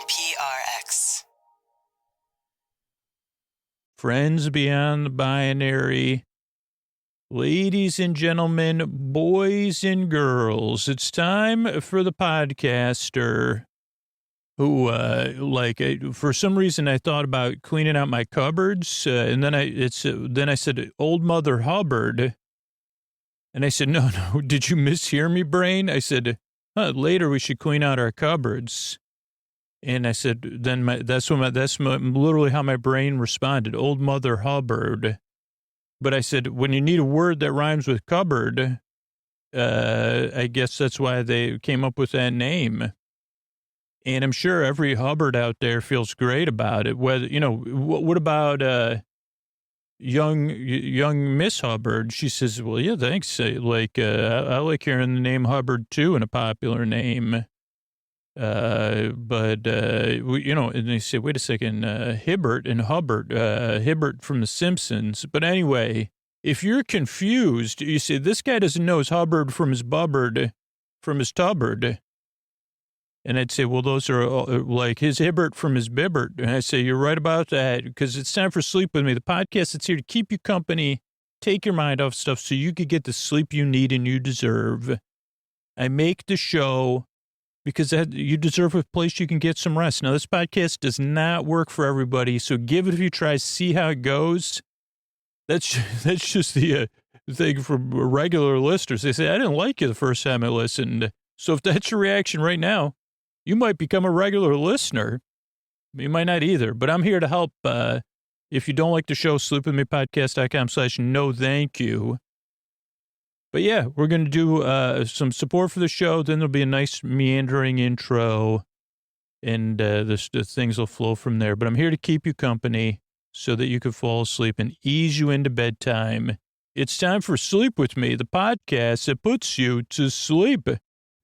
PRX. Friends beyond the binary, ladies and gentlemen, boys and girls, it's time for the podcaster who, for some reason I thought about cleaning out my cupboards, and then I said, Old Mother Hubbard, and I said, no, did you mishear me, brain? I said, later we should clean out our cupboards. And I said, then that's literally how my brain responded, Old Mother Hubbard. But I said, when you need a word that rhymes with cupboard, I guess that's why they came up with that name. And I'm sure every Hubbard out there feels great about it. Whether, what about young Miss Hubbard? She says, well, yeah, thanks. I like hearing the name Hubbard too in a popular name. And they say, wait a second, Hibbert and Hubbard, Hibbert from The Simpsons. But anyway, if you're confused, you say, this guy doesn't know his Hubbard from his Bubbard, from his Tubbard. And I'd say, well, those are like his Hibbert from his Bibbert. And I say, you're right about that, because it's time for Sleep With Me, the podcast that's here to keep you company, take your mind off stuff so you could get the sleep you need and you deserve. I make the show because you deserve a place you can get some rest. Now, this podcast does not work for everybody, so give it a few tries, see how it goes. That's just the thing from regular listeners. They say, I didn't like you the first time I listened. So if that's your reaction right now, you might become a regular listener. You might not either, but I'm here to help. If you don't like the show, sleepwithmepodcast.com/no thank you. But yeah, we're going to do some support for the show. Then there'll be a nice meandering intro, and the things will flow from there. But I'm here to keep you company so that you can fall asleep and ease you into bedtime. It's time for Sleep With Me, the podcast that puts you to sleep.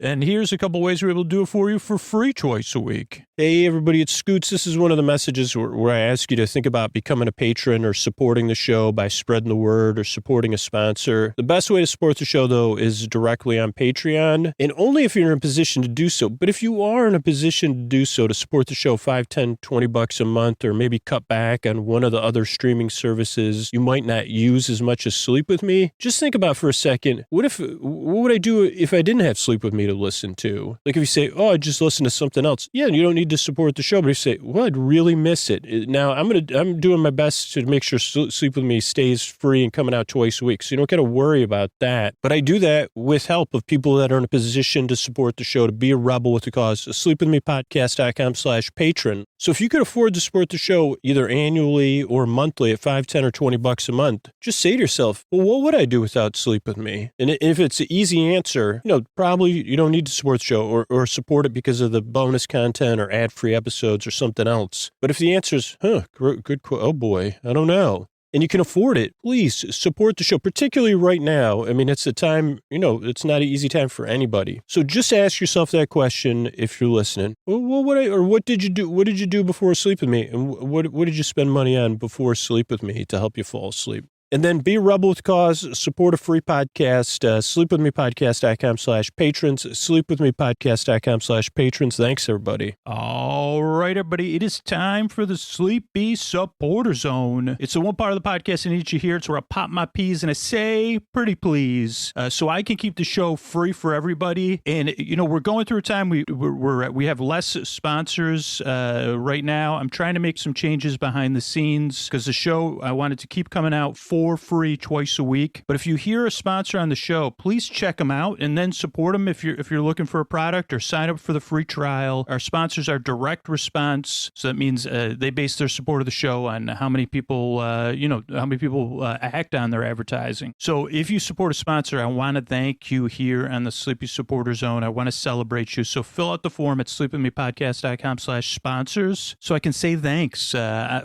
And here's a couple ways we're able to do it for you for free twice a week. Hey, everybody, it's Scoots. This is one of the messages where I ask you to think about becoming a patron or supporting the show by spreading the word or supporting a sponsor. The best way to support the show, though, is directly on Patreon, and only if you're in a position to do so. But if you are in a position to do so, to support the show $5, $10, $20 a month, or maybe cut back on one of the other streaming services you might not use as much as Sleep With Me, just think about for a second, what would I do if I didn't have Sleep With Me to listen to? Like if you say, I just listen to something else. Yeah, you don't need to support the show, but if you say, well, I'd really miss it. Now I'm doing my best to make sure Sleep With Me stays free and coming out twice a week. So you don't got to worry about that. But I do that with help of people that are in a position to support the show, to be a rebel with the cause. sleepwithmepodcast.com/patron. So if you could afford to support the show either annually or monthly at $5, $10, or $20 a month, just say to yourself, well, what would I do without Sleep With Me? And if it's an easy answer, probably you don't need to support the show or support it because of the bonus content or ad-free episodes or something else. But if the answer is, good, oh boy, I don't know, and you can afford it, please support the show, particularly right now. I mean, it's a time, it's not an easy time for anybody. So just ask yourself that question if you're listening. Well, what did you do? What did you do before Sleep With Me? And what did you spend money on before Sleep With Me to help you fall asleep? And then be a rebel with cause, support a free podcast, sleepwithmepodcast.com/patrons, sleepwithmepodcast.com/patrons. Thanks, everybody. All right, everybody. It is time for the Sleepy Supporter Zone. It's the one part of the podcast I need you here. It's where I pop my peas and I say, pretty please, so I can keep the show free for everybody. And, we're going through a time we have less sponsors right now. I'm trying to make some changes behind the scenes because the show, I wanted to keep coming out for free twice a week. But if you hear a sponsor on the show, please check them out and then support them if you're looking for a product, or sign up for the free trial. Our sponsors are direct response, so that means they base their support of the show on how many people act on their advertising. So if you support a sponsor, I want to thank you here on the Sleepy Supporter Zone. I want to celebrate you. So fill out the form at sleepwithmepodcast.com/sponsors so I can say thanks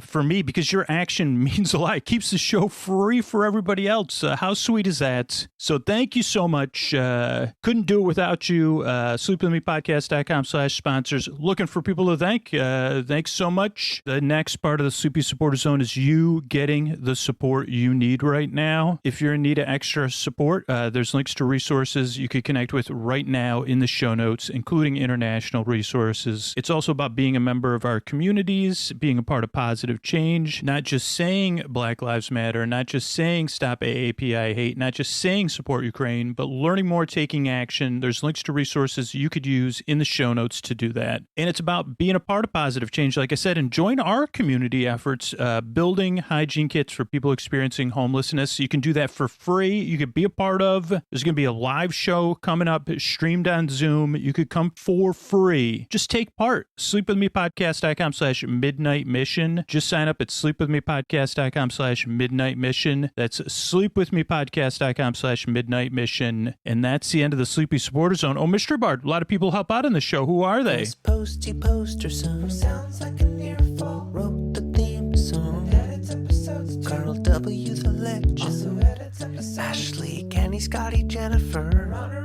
for me, because your action means a lot. It keeps the show free. free for everybody else. How sweet is that? So thank you so much. Couldn't do it without you. Sleepwithmepodcast.com/sponsors. Looking for people to thank. Thanks so much. The next part of the Sleepy Supporter Zone is you getting the support you need right now. If you're in need of extra support, there's links to resources you could connect with right now in the show notes, including international resources. It's also about being a member of our communities, being a part of positive change, not just saying Black Lives Matter, not just saying stop AAPI hate, not just saying support Ukraine, but learning more, taking action. There's links to resources you could use in the show notes to do that. And it's about being a part of positive change, like I said, and join our community efforts, building hygiene kits for people experiencing homelessness. You can do that for free. You could be a part of. There's going to be a live show coming up, streamed on Zoom. You could come for free. Just take part. Sleepwithmepodcast.com/midnight mission. Just sign up at sleepwithmepodcast.com/midnight mission. That's sleepwithmepodcast.com/midnight mission. And that's the end of the Sleepy Supporter Zone. Oh, Mr. Bart, a lot of people help out on the show. Who are they? This posty poster son sounds like an earful. Wrote the theme song. Edits episodes. Carl W. the Legend. Also edits episodes. Ashley, Kenny, Scotty, Jennifer. Runner.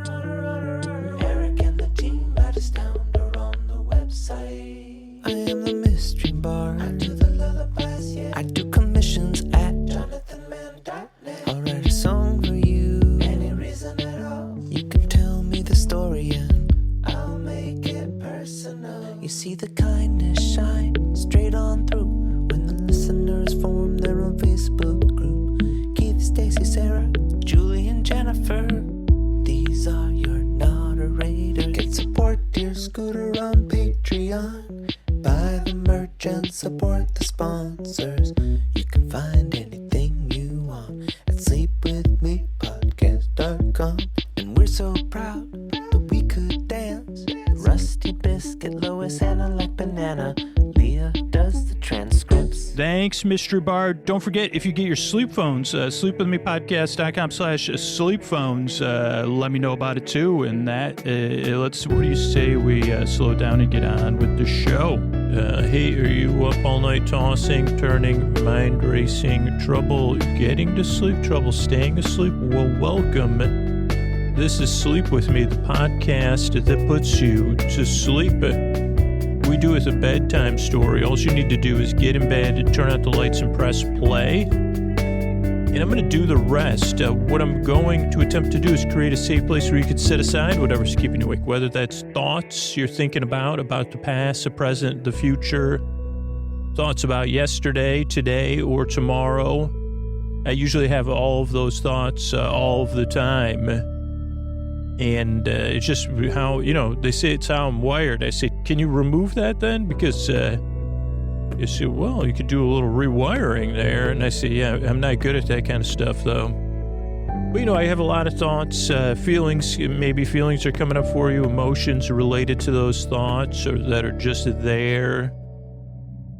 Eric and the team at Astound are on the website. I am the mystery bard. I do the lullabies, yeah. I do commissions at jonathanmann.net. I'll write a song for you. Any reason at all. You can tell me the story and I'll make it personal. You see the kindness shine straight on through when the listeners form their own Facebook group. Keith, Stacy, Sarah, Julie, and Jennifer. These are your moderators. Get support dear Scooter on Patreon. Buy the merch and support the sponsors. You can find anything you want at sleepwithmepodcast.com. And we're so proud that we could dance. Rusty Biscuit, Lois, Anna like banana. Leah does the transcripts. Thanks, Mr. Bard. Don't forget, if you get your sleep phones, sleepwithmepodcast.com/sleep phones, let me know about it too. And that, what do you say we slow down and get on with the show? Hey, are you up all night tossing, turning, mind racing, trouble getting to sleep, trouble staying asleep? Well, welcome. This is Sleep With Me, the podcast that puts you to sleep. We do it with a bedtime story. All you need to do is get in bed, turn out the lights, and press play. And I'm going to do the rest. What I'm going to attempt to do is create a safe place where you can set aside whatever's keeping you awake, whether that's thoughts you're thinking about the past, the present, the future, thoughts about yesterday, today, or tomorrow. I usually have all of those thoughts all of the time. And it's just how, they say it's how I'm wired. I say, can you remove that then? Because you say, well, you could do a little rewiring there. And I say, yeah, I'm not good at that kind of stuff, though. But, I have a lot of thoughts, feelings. Maybe feelings are coming up for you, emotions related to those thoughts or that are just there.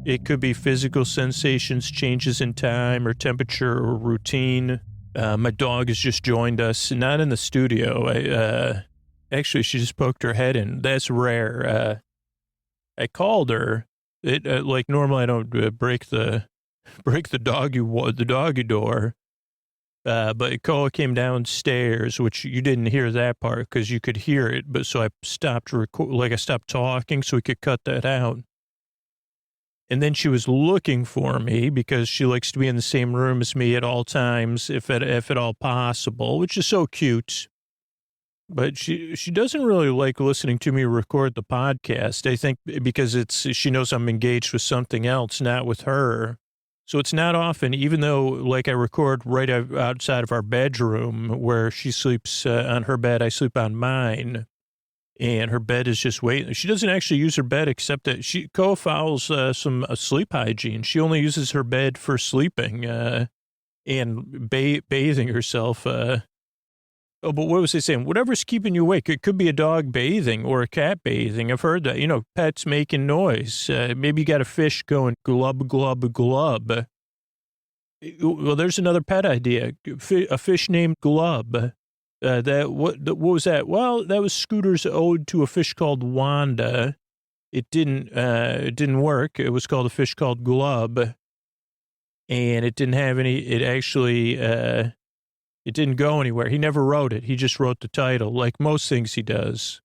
It could be physical sensations, changes in time or temperature or routine. My dog has just joined us, not in the studio. Actually, she just poked her head in. That's rare. I called her. Like normally I don't break the doggy door. But Koa came downstairs, which you didn't hear that part because you could hear it. But so I stopped I stopped talking so we could cut that out. And then she was looking for me because she likes to be in the same room as me at all times, if at all possible, which is so cute. But she doesn't really like listening to me record the podcast, I think, because she knows I'm engaged with something else, not with her. So it's not often, even though I record right outside of our bedroom where she sleeps on her bed, I sleep on mine. And her bed is just waiting. She doesn't actually use her bed except that she co-fouls some sleep hygiene. She only uses her bed for sleeping and bathing herself. But what was I saying? Whatever's keeping you awake. It could be a dog bathing or a cat bathing. I've heard that. Pets making noise. Maybe you got a fish going glub, glub, glub. Well, there's another pet idea. A fish named Glub. What was that? Well, that was Scooter's ode to a fish called Wanda. It didn't work. It was called a fish called Glub. and it didn't have any, it actually, it didn't go anywhere. He never wrote it. He just wrote the title, like most things he does.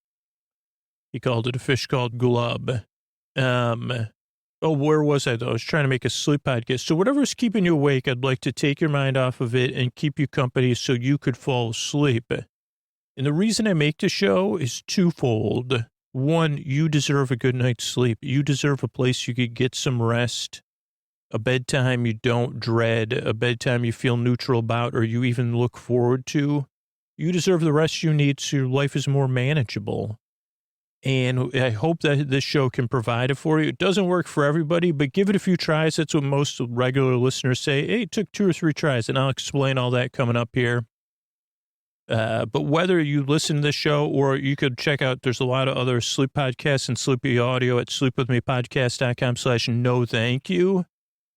He called it A Fish Called Glub. Where was I, though? I was trying to make a sleep podcast. So whatever's keeping you awake, I'd like to take your mind off of it and keep you company so you could fall asleep. And the reason I make the show is twofold. One, you deserve a good night's sleep. You deserve a place you could get some rest, a bedtime you don't dread, a bedtime you feel neutral about or you even look forward to. You deserve the rest you need so your life is more manageable. And I hope that this show can provide it for you. It doesn't work for everybody, but give it a few tries. That's what most regular listeners say. Hey, it took 2 or 3 tries, and I'll explain all that coming up here. But whether you listen to this show or you could check out, there's a lot of other sleep podcasts and sleepy audio at sleepwithmepodcast.com/no thank you.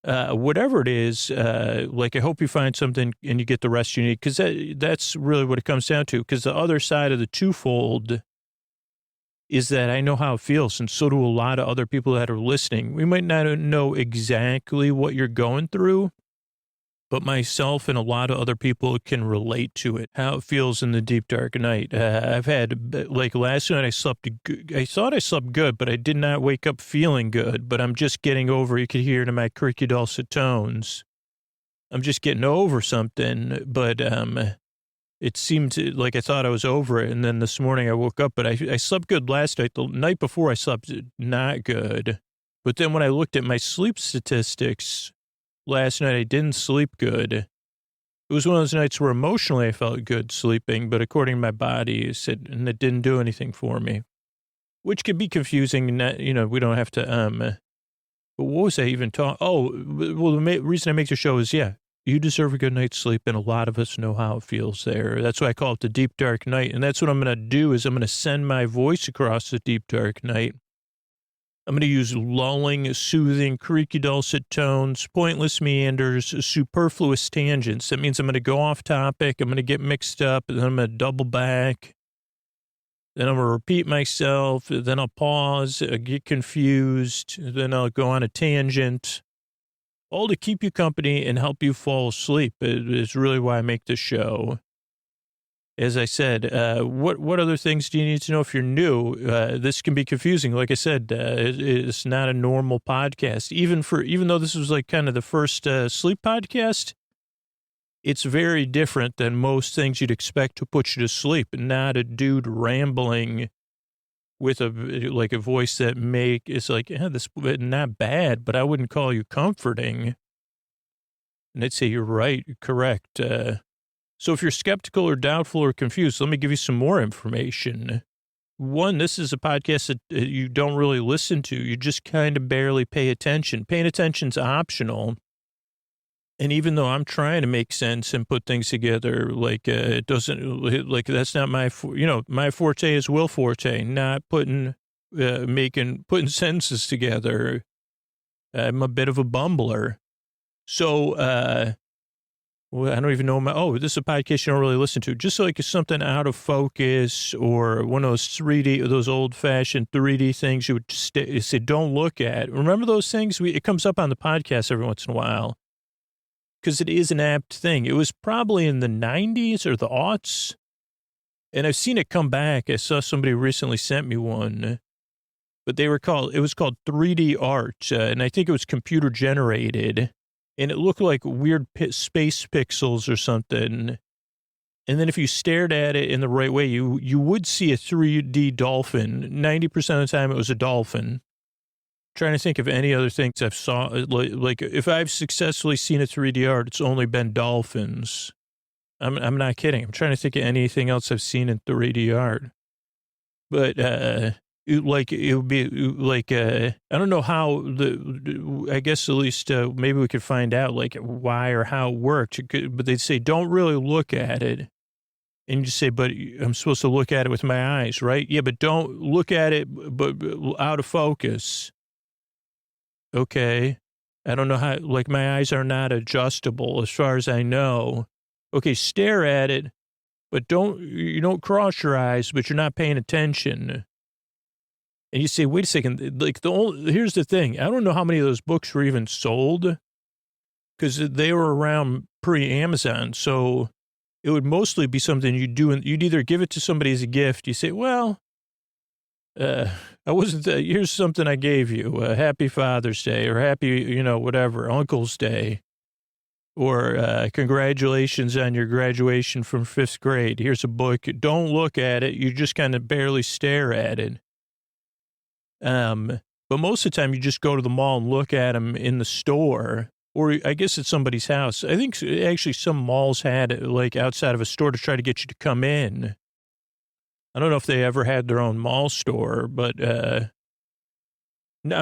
Whatever it is, I hope you find something and you get the rest you need, because that's really what it comes down to. Because the other side of the twofold is that I know how it feels, and so do a lot of other people that are listening. We might not know exactly what you're going through, but myself and a lot of other people can relate to it, how it feels in the deep, dark night. I've had, last night I thought I slept good, but I did not wake up feeling good, but I'm just getting over, you could hear it in my creaky dulcet tones. I'm just getting over something, but it seemed like I thought I was over it, and then this morning I woke up, but I slept good last night. The night before I slept not good, but then when I looked at my sleep statistics last night, I didn't sleep good. It was one of those nights where emotionally I felt good sleeping, but according to my body, it said, and it didn't do anything for me, which could be confusing. And we don't have to, but what was I even talking? Oh, well, the reason I make the show is, you deserve a good night's sleep, and a lot of us know how it feels there. That's why I call it the deep, dark night. And that's what I'm going to do is I'm going to send my voice across the deep, dark night. I'm going to use lulling, soothing, creaky dulcet tones, pointless meanders, superfluous tangents. That means I'm going to go off topic. I'm going to get mixed up, and then I'm going to double back. Then I'm going to repeat myself. Then I'll pause, get confused. Then I'll go on a tangent. All to keep you company and help you fall asleep is really why I make this show. As I said, what other things do you need to know if you're new? This can be confusing. Like I said, it's not a normal podcast. Even though this was like kind of the first sleep podcast, it's very different than most things you'd expect to put you to sleep. Not a dude rambling with a voice that is like, this not bad, but I wouldn't call you comforting. And I'd say you're right, correct. So if you're skeptical or doubtful or confused, let me give you some more information. One, this is a podcast that you don't really listen to. You just kind of barely pay attention. Paying attention's optional. And even though I'm trying to make sense and put things together, it doesn't, that's not my forte is Will Forte, not putting sentences together. I'm a bit of a bumbler. So, I don't even know this is a podcast you don't really listen to. Just like something out of focus or one of those 3D, those old fashioned 3D things you would say, don't look at. Remember those things? It comes up on the podcast every once in a while. Because it is an apt thing. It was probably in the 90s or the aughts. And I've seen it come back. I saw somebody recently sent me one. But it was called 3D art. And I think it was computer generated. And it looked like weird space pixels or something. And then if you stared at it in the right way, you would see a 3D dolphin. 90% of the time it was a dolphin. Trying to think of any other things I've saw, like if I've successfully seen a 3D art, it's only been dolphins. I'm not kidding. I'm trying to think of anything else I've seen in 3D art. But, it would be like, I don't know how I guess at least, maybe we could find out why or how it worked. But they'd say, don't really look at it. And you just say, but I'm supposed to look at it with my eyes, right? Yeah, but don't look at it, but out of focus. Okay. I don't know how, my eyes are not adjustable as far as I know. Okay, stare at it, but you don't cross your eyes, but you're not paying attention. And you say, wait a second, here's the thing. I don't know how many of those books were even sold. because they were around pre-Amazon. So it would mostly be something you'd do, and you'd either give it to somebody as a gift. You say, well, I wasn't, here's something I gave you, happy Father's Day, or happy, whatever, Uncle's Day, or congratulations on your graduation from 5th grade. Here's a book. Don't look at it. You just kind of barely stare at it. But most of the time you just go to the mall and look at them in the store, or I guess at somebody's house. I think actually some malls had it like outside of a store to try to get you to come in. I don't know if they ever had their own mall store, but I'm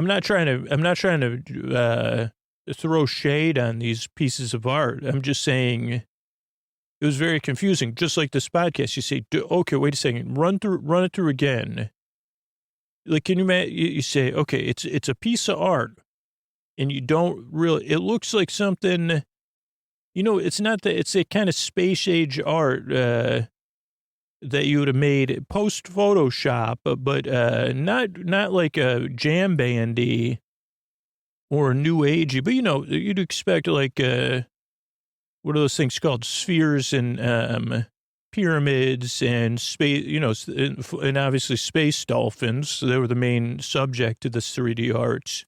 not trying to throw shade on these pieces of art. I'm just saying it was very confusing. Just like this podcast, you say, okay, wait a second, run it through again. Like, can you say, okay, it's a piece of art, and you don't really, it looks like something, it's not that, it's a kind of space age art, that you would have made post Photoshop, but not like a jam bandy or a new agey, but you'd expect like what are those things called? Spheres and pyramids and space, and obviously space dolphins. So they were the main subject to this 3D art.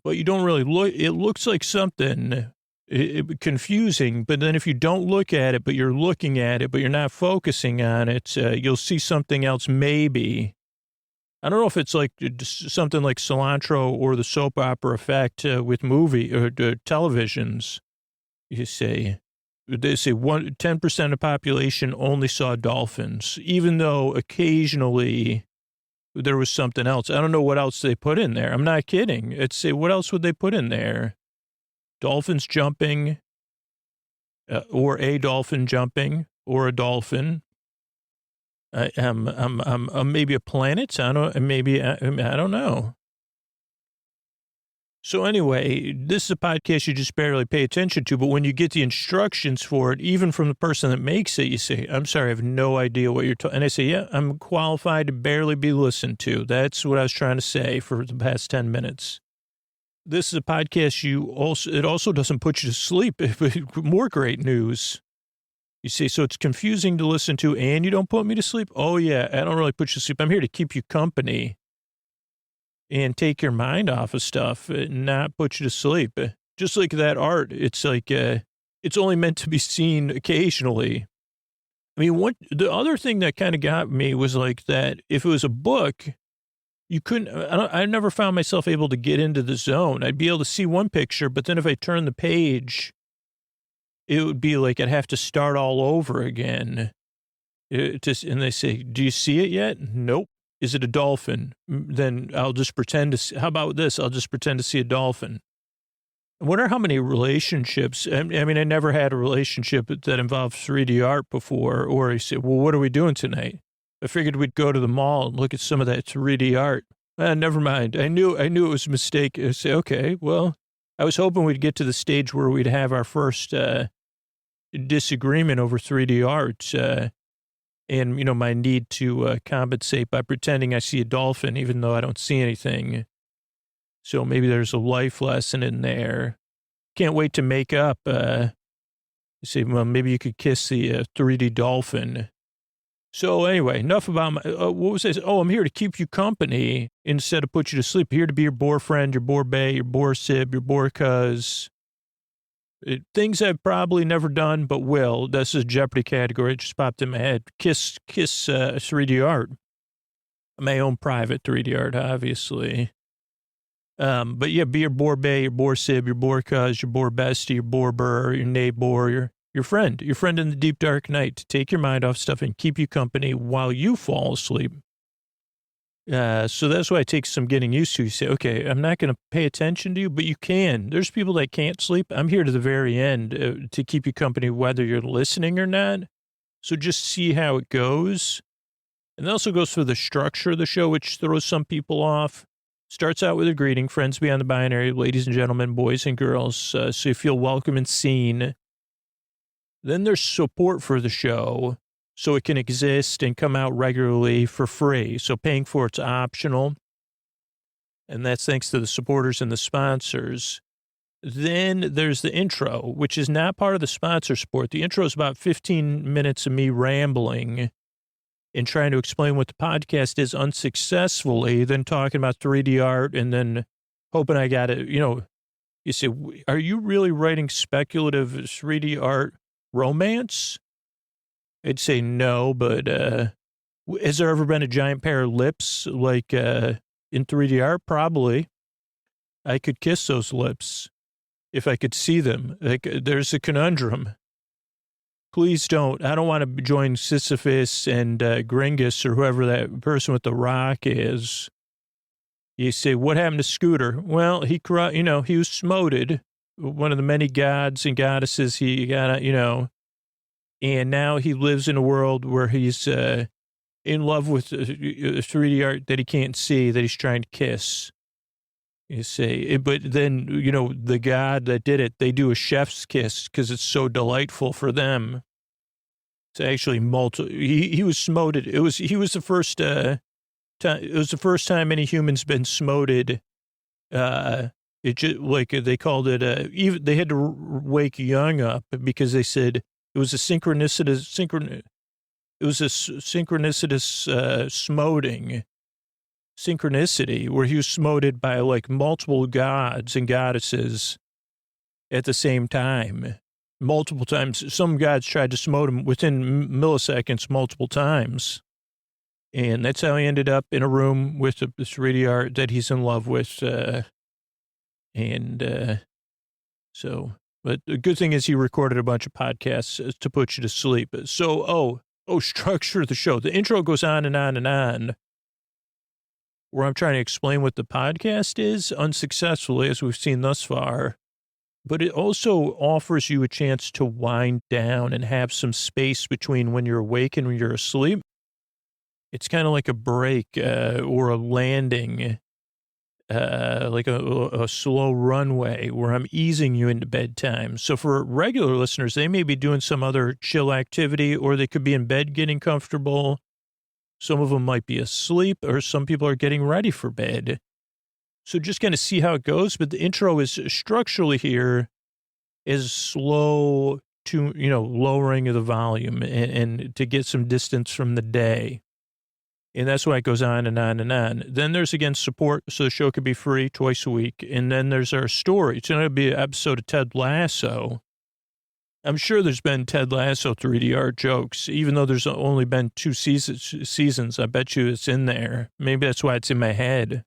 But you don't really look. It looks like something. Confusing, but then if you don't look at it, but you're looking at it, but you're not focusing on it, you'll see something else maybe. I don't know if it's like something like cilantro or the soap opera effect with movie or televisions. They say 10% of the population only saw dolphins, even though occasionally there was something else. I don't know what else they put in there. I'm not kidding. What else would they put in there? Dolphins jumping, or a dolphin jumping, or a dolphin. Maybe a planet. I don't know. So anyway, this is a podcast you just barely pay attention to, but when you get the instructions for it, even from the person that makes it, you say, I'm sorry, I have no idea what you're talking. And I say, yeah, I'm qualified to barely be listened to. That's what I was trying to say for the past 10 minutes. This is a podcast it also doesn't put you to sleep. More great news. You say, so it's confusing to listen to and you don't put me to sleep? Oh, yeah, I don't really put you to sleep. I'm here to keep you company and take your mind off of stuff and not put you to sleep. Just like that art, it's like it's only meant to be seen occasionally. I mean, the other thing that kind of got me was like that if it was a book, you couldn't, I never found myself able to get into the zone. I'd be able to see one picture, but then if I turn the page, it would be like I'd have to start all over again. And they say, do you see it yet? Nope. Is it a dolphin? Then I'll just pretend to how about this? I'll just pretend to see a dolphin. I wonder how many relationships, I mean, I never had a relationship that involved 3D art before, or I said, well, what are we doing tonight? I figured we'd go to the mall and look at some of that 3D art. Never mind. I knew it was a mistake. I say, okay, well, I was hoping we'd get to the stage where we'd have our first disagreement over 3D art, and my need to compensate by pretending I see a dolphin, even though I don't see anything. So maybe there's a life lesson in there. Can't wait to make up. You say, well, maybe you could kiss the 3D dolphin. So anyway, enough about what was this? Oh, I'm here to keep you company instead of put you to sleep. Here to be your boyfriend, your boy-bae, your boy-sib, your boy-cuz. Things I've probably never done, but will. This is a Jeopardy category. It just popped in my head. Kiss 3D art. My own private 3D art, obviously. But yeah, be your boy-bae, your boy-sib, your boy-cuz, your boy-bestie, your boy-burr, your neighbor, your friend in the deep dark night to take your mind off stuff and keep you company while you fall asleep. So that's why it takes some getting used to. You say, okay, I'm not going to pay attention to you, but you can. There's people that can't sleep. I'm here to the very end to keep you company, whether you're listening or not. So just see how it goes. And it also goes through the structure of the show, which throws some people off. Starts out with a greeting, friends beyond the binary, ladies and gentlemen, boys and girls, so you feel welcome and seen. Then there's support for the show, so it can exist and come out regularly for free. So paying for it's optional. And that's thanks to the supporters and the sponsors. Then there's the intro, which is not part of the sponsor support. The intro is about 15 minutes of me rambling and trying to explain what the podcast is unsuccessfully, then talking about 3D art, and then hoping I got it. You say, are you really writing speculative 3D art romance? I'd say no, but has there ever been a giant pair of lips like in 3D art? Probably. I could kiss those lips if I could see them. There's a conundrum. Please don't. I don't want to join Sisyphus and Gringus or whoever that person with the rock is. You say, what happened to Scooter? Well, he was smoted, one of the many gods and goddesses he got, and now he lives in a world where he's in love with 3D art that he can't see, that he's trying to kiss. You say, but then, the god that did it, they do a chef's kiss because it's so delightful for them. It's actually he was smoted. He was the first time. It was the first time any human's been smoted. It just, like they called it. Even they had to wake Young up because they said it was a synchronicitous smoting. Synchronicity where he was smoted by like multiple gods and goddesses at the same time, multiple times. Some gods tried to smote him within milliseconds multiple times. And that's how he ended up in a room with this 3D art that he's in love with. So, but the good thing is he recorded a bunch of podcasts to put you to sleep. So, structure of the show. The intro goes on and on and on, where I'm trying to explain what the podcast is unsuccessfully, as we've seen thus far. But it also offers you a chance to wind down and have some space between when you're awake and when you're asleep. It's kind of like a break or a landing, like a slow runway where I'm easing you into bedtime. So for regular listeners, they may be doing some other chill activity, or they could be in bed getting comfortable. Some of them might be asleep, or some people are getting ready for bed. So just kind of see how it goes. But the intro is structurally here is slow to, lowering of the volume and to get some distance from the day. And that's why it goes on and on and on. Then there's, again, support, so the show could be free twice a week. And then there's our story. It's going to be an episode of Ted Lasso. I'm sure there's been Ted Lasso 3D art jokes, even though there's only been 2 seasons. I bet you it's in there. Maybe that's why it's in my head.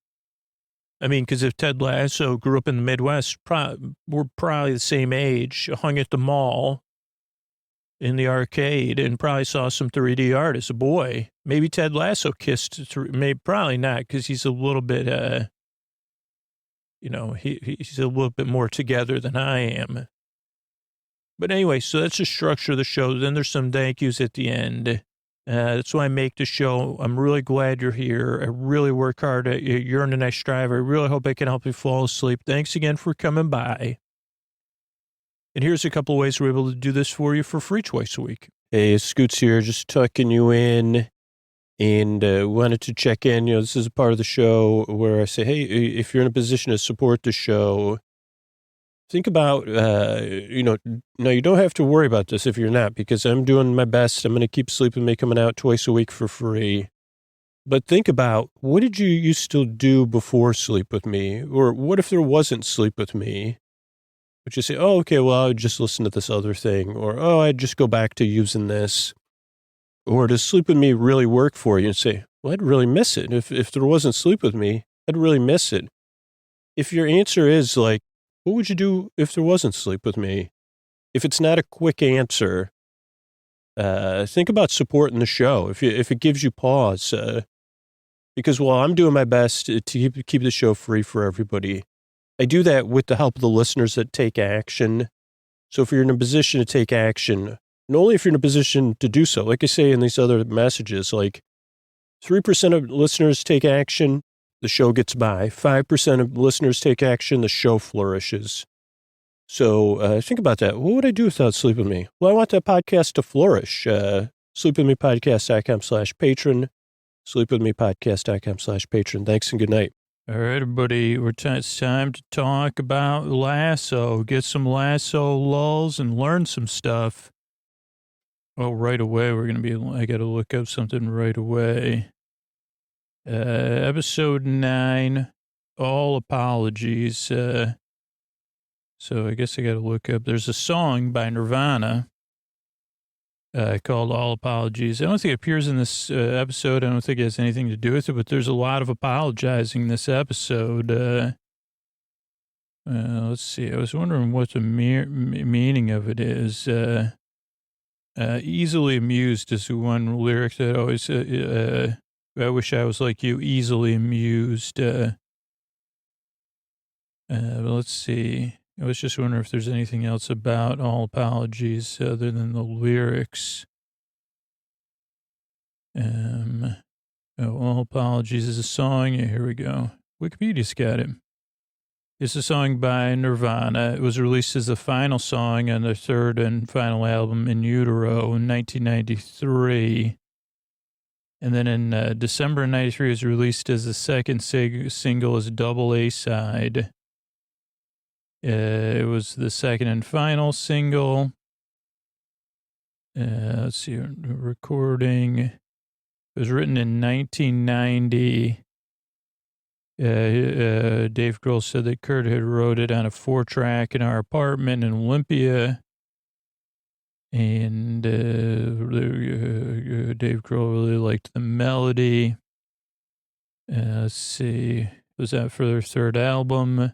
I mean, because if Ted Lasso grew up in the Midwest, we're probably the same age, hung at the mall, in the arcade, and probably saw some 3D art as a boy. Maybe Ted Lasso kissed, maybe probably not, because he's a little bit, he's a little bit more together than I am. But anyway, so that's the structure of the show. Then there's some thank yous at the end. That's why I make the show. I'm really glad you're here. I really work hard. You're an nice driver. I really hope I can help you fall asleep. Thanks again for coming by. And here's a couple of ways we're able to do this for you for free twice a week. Hey, Scoots here, just tucking you in, and wanted to check in. This is a part of the show where I say, hey, if you're in a position to support the show, think about, no, you don't have to worry about this if you're not, because I'm doing my best. I'm going to keep Sleep With Me coming out twice a week for free. But think about, what did you used to do before Sleep With Me? Or what if there wasn't Sleep With Me? But you say, oh, okay, well, I would just listen to this other thing. Or, oh, I'd just go back to using this. Or does Sleep With Me really work for you? And say, well, I'd really miss it. If there wasn't Sleep With Me, I'd really miss it. If your answer is like, what would you do if there wasn't Sleep With Me? If it's not a quick answer, think about supporting the show. If it gives you pause, because while I'm doing my best to keep the show free for everybody, I do that with the help of the listeners that take action. So if you're in a position to take action, and only if you're in a position to do so, like I say in these other messages, like 3% of listeners take action, the show gets by. 5% of listeners take action, the show flourishes. So think about that. What would I do without Sleep With Me? Well, I want that podcast to flourish. Sleepwithmepodcast.com/patron. Sleepwithmepodcast.com/patron. Thanks and good night. All right, everybody, it's time to talk about Lasso. Get some Lasso lulls and learn some stuff. Oh, right away, I got to look up something right away. Episode 9, all apologies. So I guess I got to look up, there's a song by Nirvana called All Apologies. I don't think it appears in this episode. I don't think it has anything to do with it, but there's a lot of apologizing in this episode. Let's see. I was wondering what the meaning of it is. Easily amused is the one lyric that always, I wish I was like you, easily amused. Let's see. I was just wondering if there's anything else about All Apologies other than the lyrics. All Apologies is a song. Yeah, here we go. Wikipedia's got it. It's a song by Nirvana. It was released as the final song on their third and final album, In Utero, in 1993. And then in December of 93, it was released as the second single as a double A-side. It was the second and final single. Let's see, recording. It was written in 1990. Dave Grohl said that Kurt had wrote it on a 4-track in our apartment in Olympia. And Dave Grohl really liked the melody. Let's see. It was that for their third album.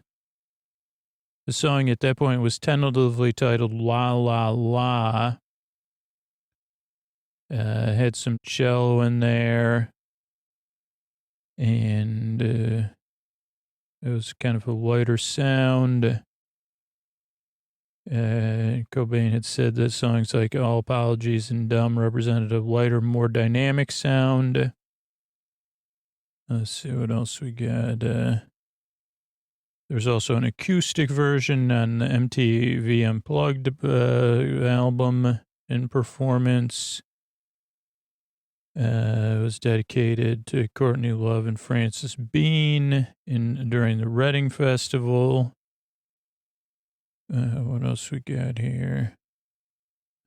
The song at that point was tentatively titled La La La. Had some cello in there. And it was kind of a lighter sound. Cobain had said that songs like All Apologies and Dumb represented a lighter, more dynamic sound. Let's see what else we got. There's also an acoustic version on the MTV Unplugged album in performance. It was dedicated to Courtney Love and Frances Bean during the Reading Festival. What else we got here?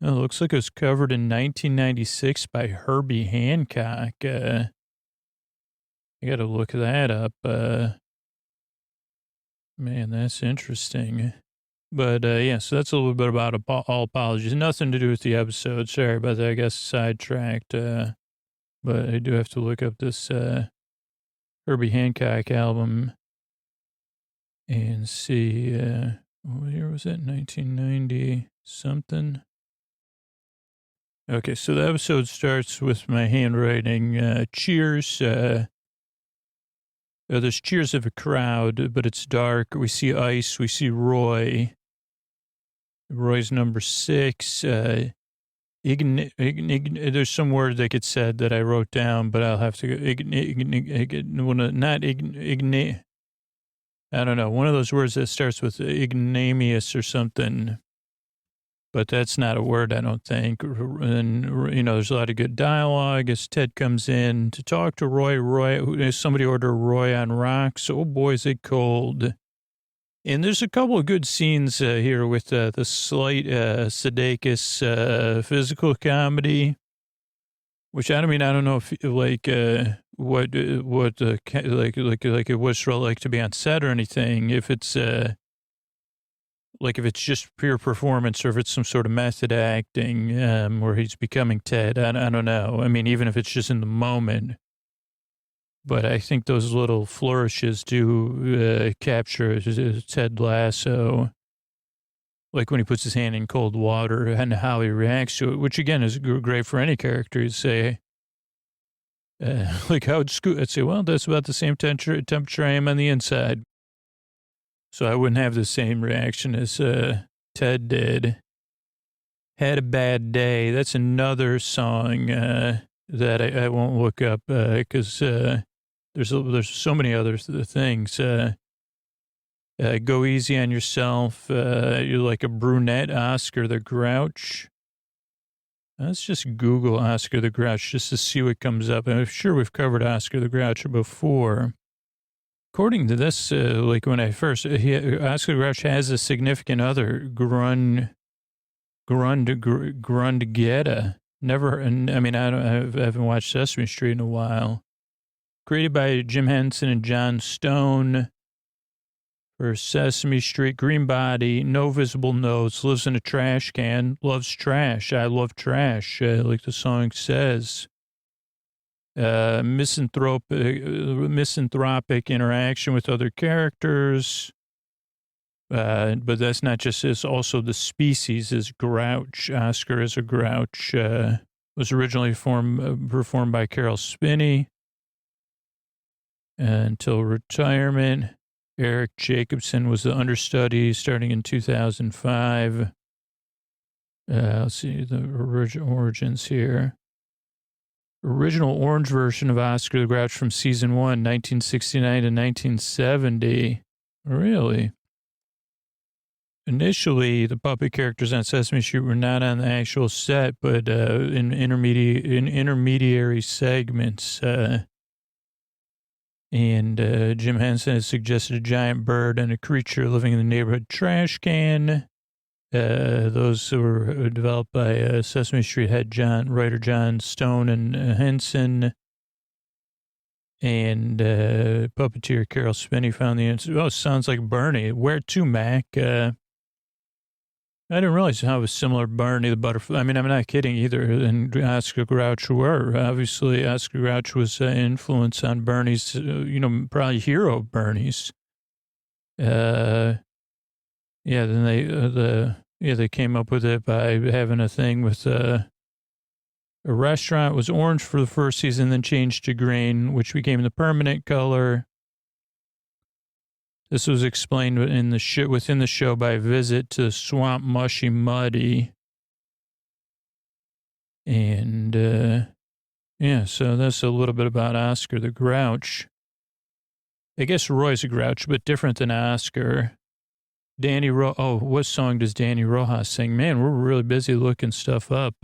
Oh, it looks like it was covered in 1996 by Herbie Hancock. I got to look that up. Man, that's interesting. But, yeah, so that's a little bit about All Apologies. Nothing to do with the episode. Sorry about that. I guess sidetracked. But I do have to look up this Herbie Hancock album and see, what year was it? 1990 something. Okay, so the episode starts with my handwriting. Cheers. There's cheers of a crowd, but it's dark. We see Ice. We see Roy. Roy's number 6. There's some word that gets said that I wrote down, but I'll have to go. I don't know. One of those words that starts with ignominious or something. But that's not a word, I don't think. And, there's a lot of good dialogue as Ted comes in to talk to Roy. Somebody ordered Roy on rocks. Oh, boy, is it cold. And there's a couple of good scenes here with the slight Sudeikis physical comedy, which I don't know if like what it was like to be on set or anything. If it's if it's just pure performance or if it's some sort of method acting where he's becoming Ted. I don't know. I mean, even if it's just in the moment. But I think those little flourishes do capture Ted Lasso. Like when he puts his hand in cold water and how he reacts to it, which again is great for any character to say, like how would Scoot, I'd say, well, that's about the same temperature I am on the inside. So I wouldn't have the same reaction as Ted did. Had a bad day. That's another song that I won't look up because there's so many other things. Go easy on yourself. You're like a brunette, Oscar the Grouch. Let's just Google Oscar the Grouch just to see what comes up. I'm sure we've covered Oscar the Grouch before. according to this, like when I first, Oscar the Grouch has a significant other, Grundgetta. Never, and I mean, I haven't watched Sesame Street in a while. Created by Jim Henson and John Stone for Sesame Street. Green body, no visible notes, lives in a trash can, loves trash. I love trash, like the song says. Misanthropic interaction with other characters. But that's not just this. Also, the species is grouch. Oscar is a grouch. Was originally performed by Carol Spinney until retirement. Eric Jacobson was the understudy starting in 2005. Let's see the origins here. Original orange version of Oscar the Grouch from season 1, 1969 to 1970. Really? Initially, the puppet characters on Sesame Street were not on the actual set, but in intermediary segments. And Jim Henson has suggested a giant bird and a creature living in the neighborhood trash can. Those were developed by Sesame Street head writer John Stone and Henson. And puppeteer Carol Spinney found the answer. Oh, sounds like Bernie. Where to, Mac? I didn't realize how similar Barney the butterfly. I mean, I'm not kidding either. And Oscar Grouch were. Obviously, Oscar Grouch was influence on Bernie's, probably hero of Bernie's. Then they came up with it by having a thing with a restaurant was orange for the first season, then changed to green, which became the permanent color. This was explained within the show by a visit to Swamp Mushy Muddy. And, so that's a little bit about Oscar the Grouch. I guess Roy's a grouch, but different than Oscar. What song does Danny Rojas sing? Man, we're really busy looking stuff up.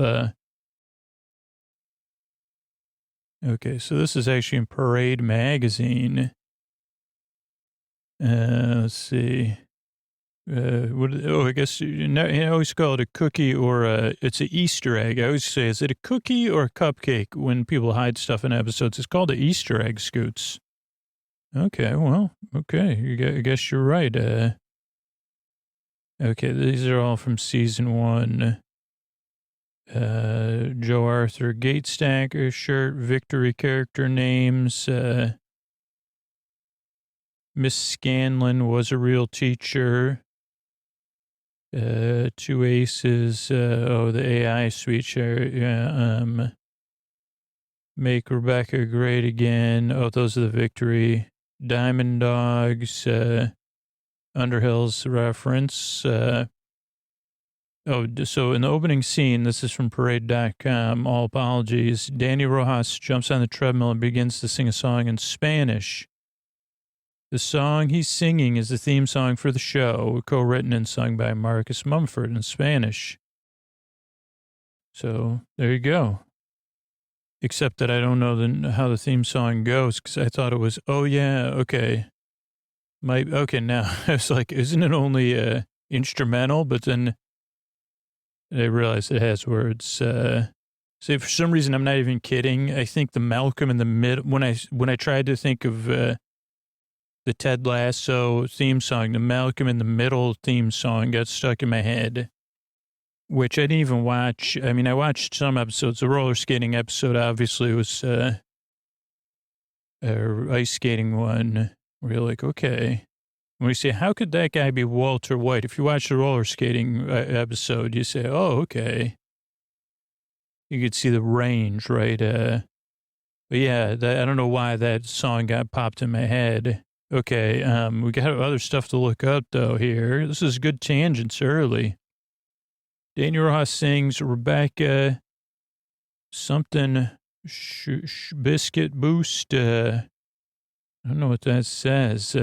Okay, so this is actually in Parade Magazine. Let's see. I guess I always call it a cookie or it's an Easter egg. I always say, is it a cookie or a cupcake when people hide stuff in episodes? It's called an Easter egg, Scoots. Okay, well, okay. I guess you're right. Okay, these are all from season 1. Joe Arthur Gate Stacker shirt, victory character names, Miss Scanlon was a real teacher. 2 aces. The AI speech. Make Rebecca great again. Oh, those are the victory. Diamond Dogs. Underhill's reference. So in the opening scene, this is from parade.com. All apologies. Danny Rojas jumps on the treadmill and begins to sing a song in Spanish. The song he's singing is the theme song for the show, co-written and sung by Marcus Mumford in Spanish. So there you go. Except that I don't know how the theme song goes because I thought it was, oh yeah, okay. Now I was like, isn't it only instrumental? But then I realized it has words. So for some reason, I'm not even kidding. I think the Malcolm in the middle, when I tried to think of the Ted Lasso theme song, the Malcolm in the Middle theme song got stuck in my head, which I didn't even watch. I mean, I watched some episodes. The roller skating episode obviously was a ice skating one where you're like, okay. When you say, how could that guy be Walter White? If you watch the roller skating episode, you say, oh, okay. You could see the range, right? But yeah, I don't know why that song got popped in my head. Okay, we got other stuff to look up, though, here. This is good tangents early. Danny Rojas sings Rebecca something biscuit boost. I don't know what that says.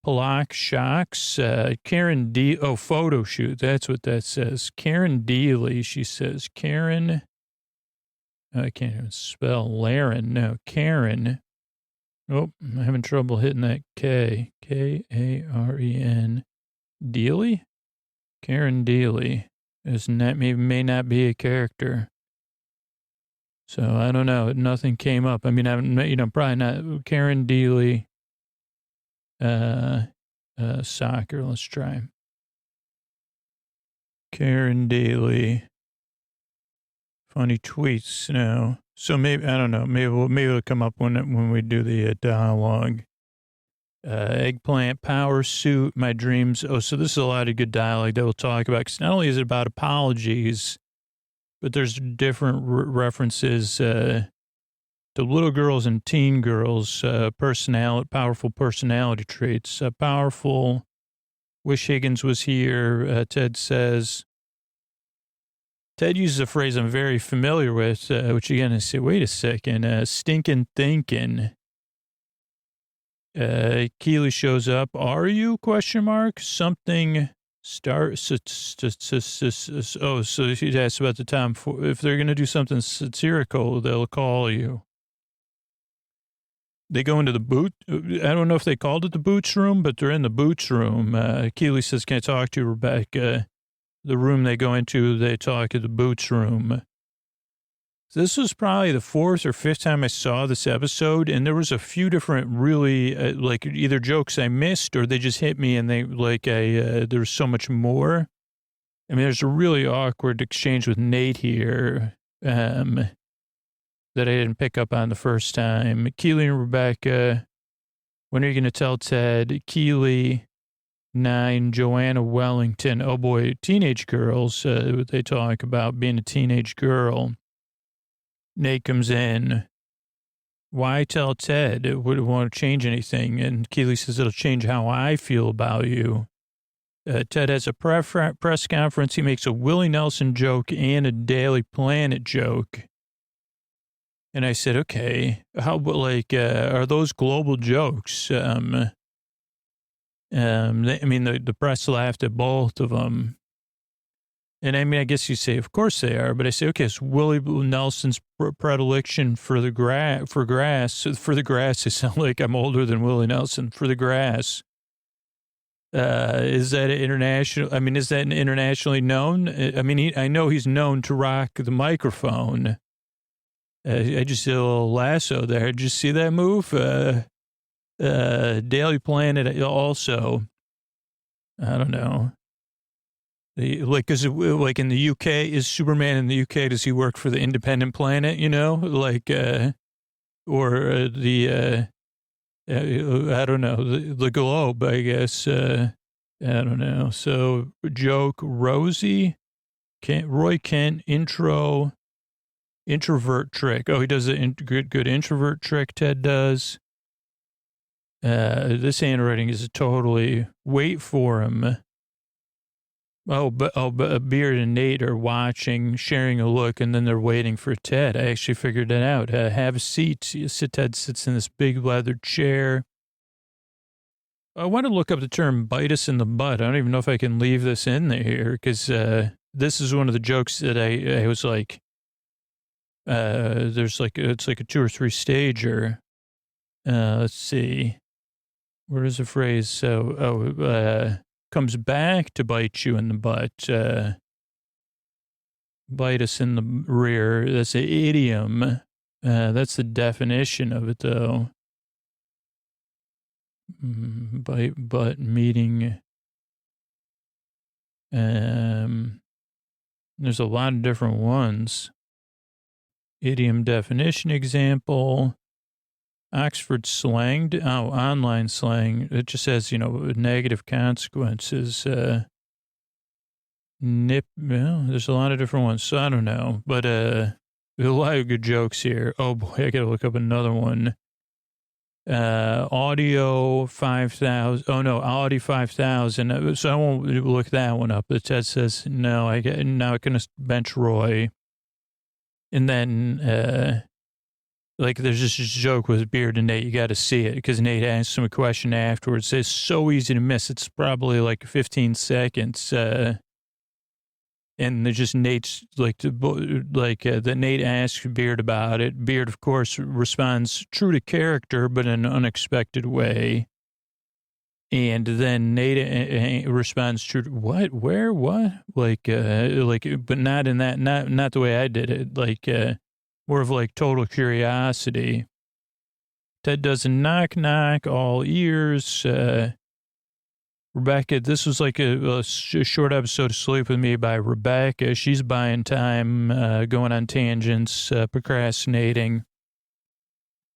Palak Shocks. Karen D. Oh, photo shoot. That's what that says. Karen Deely, she says. Karen. I can't even spell Laren. No, Karen. Oh, I'm having trouble hitting that K. Karen. Dealey? Karen Dealey. May not be a character. So I don't know. Nothing came up. I mean, probably not. Karen Dealey. Soccer. Let's try. Karen Daly. Funny tweets. No. So maybe, I don't know. Maybe it'll come up when we do the dialogue. Eggplant power suit, my dreams. Oh, so this is a lot of good dialogue that we'll talk about. Because not only is it about apologies, but there's different references to little girls and teen girls, powerful personality traits. Powerful. Wish Higgins was here. Ted says. Ted uses a phrase I'm very familiar with, which again I say, wait a second, stinking thinking. Keely shows up. Are you? Question mark. Something start. Oh, so she asked about the time if they're going to do something satirical, they'll call you. They go into the boot. I don't know if they called it the boots room, but they're in the boots room. Keely says, "Can I talk to you, Rebecca?" The room they go into, they talk at the boots room. This was probably the fourth or fifth time I saw this episode, and there was a few different really, like, either jokes I missed or they just hit me and there was so much more. I mean, there's a really awkward exchange with Nate here that I didn't pick up on the first time. Keely and Rebecca, when are you going to tell Ted? Keely, 9, Joanna Wellington. Oh, boy, teenage girls. They talk about being a teenage girl. Nate comes in. Why tell Ted? It wouldn't want to change anything. And Keely says, it'll change how I feel about you. Ted has a press conference. He makes a Willie Nelson joke and a Daily Planet joke. And I said, okay, are those global jokes? The press laughed at both of them. And I mean, I guess you say, of course they are. But I say, okay, it's Willie Nelson's predilection for the grass. For the grass, I sound like I'm older than Willie Nelson. For the grass. Is that international? I mean, is that internationally known? I mean, I know he's known to rock the microphone. I just did a little lasso there. Did you see that move? Daily Planet also. I don't know. Is it like in the UK, is Superman in the UK, does he work for the Independent Planet, I don't know, the Globe, I guess. I don't know. So, joke, Roy Kent, introvert trick. Oh, he does a good introvert trick, Ted does. This handwriting is totally, wait for him. But Beard and Nate are watching, sharing a look, and then they're waiting for Ted. I actually figured it out. Have a seat. Ted sits in this big leather chair. I want to look up the term bite us in the butt. I don't even know if I can leave this in there because this is one of the jokes that I was like, it's like a 2 or 3 stager. Let's see. Where is the phrase? So, comes back to bite you in the butt. Bite us in the rear. That's an idiom. That's the definition of it, though. Bite, butt, meeting. There's a lot of different ones. Idiom definition example. Oxford slang, online slang. It just says, negative consequences. There's a lot of different ones. So I don't know, but there's a lot of good jokes here. Oh boy, I gotta look up another one. Audio 5000. Oh no, Audi 5000. So I won't look that one up. But Ted says no. Now I can bench Roy, and then. There's just a joke with Beard and Nate. You got to see it because Nate asks him a question afterwards. It's so easy to miss. It's probably like 15 seconds. And they just Nate's that Nate asks Beard about it. Beard, of course, responds true to character, but in an unexpected way. And then Nate responds true to what, where, what? But not in that, not the way I did it. More of like total curiosity. Ted does a knock, knock, all ears. Rebecca, this was like a short episode of Sleep With Me by Rebecca. She's buying time, going on tangents, procrastinating.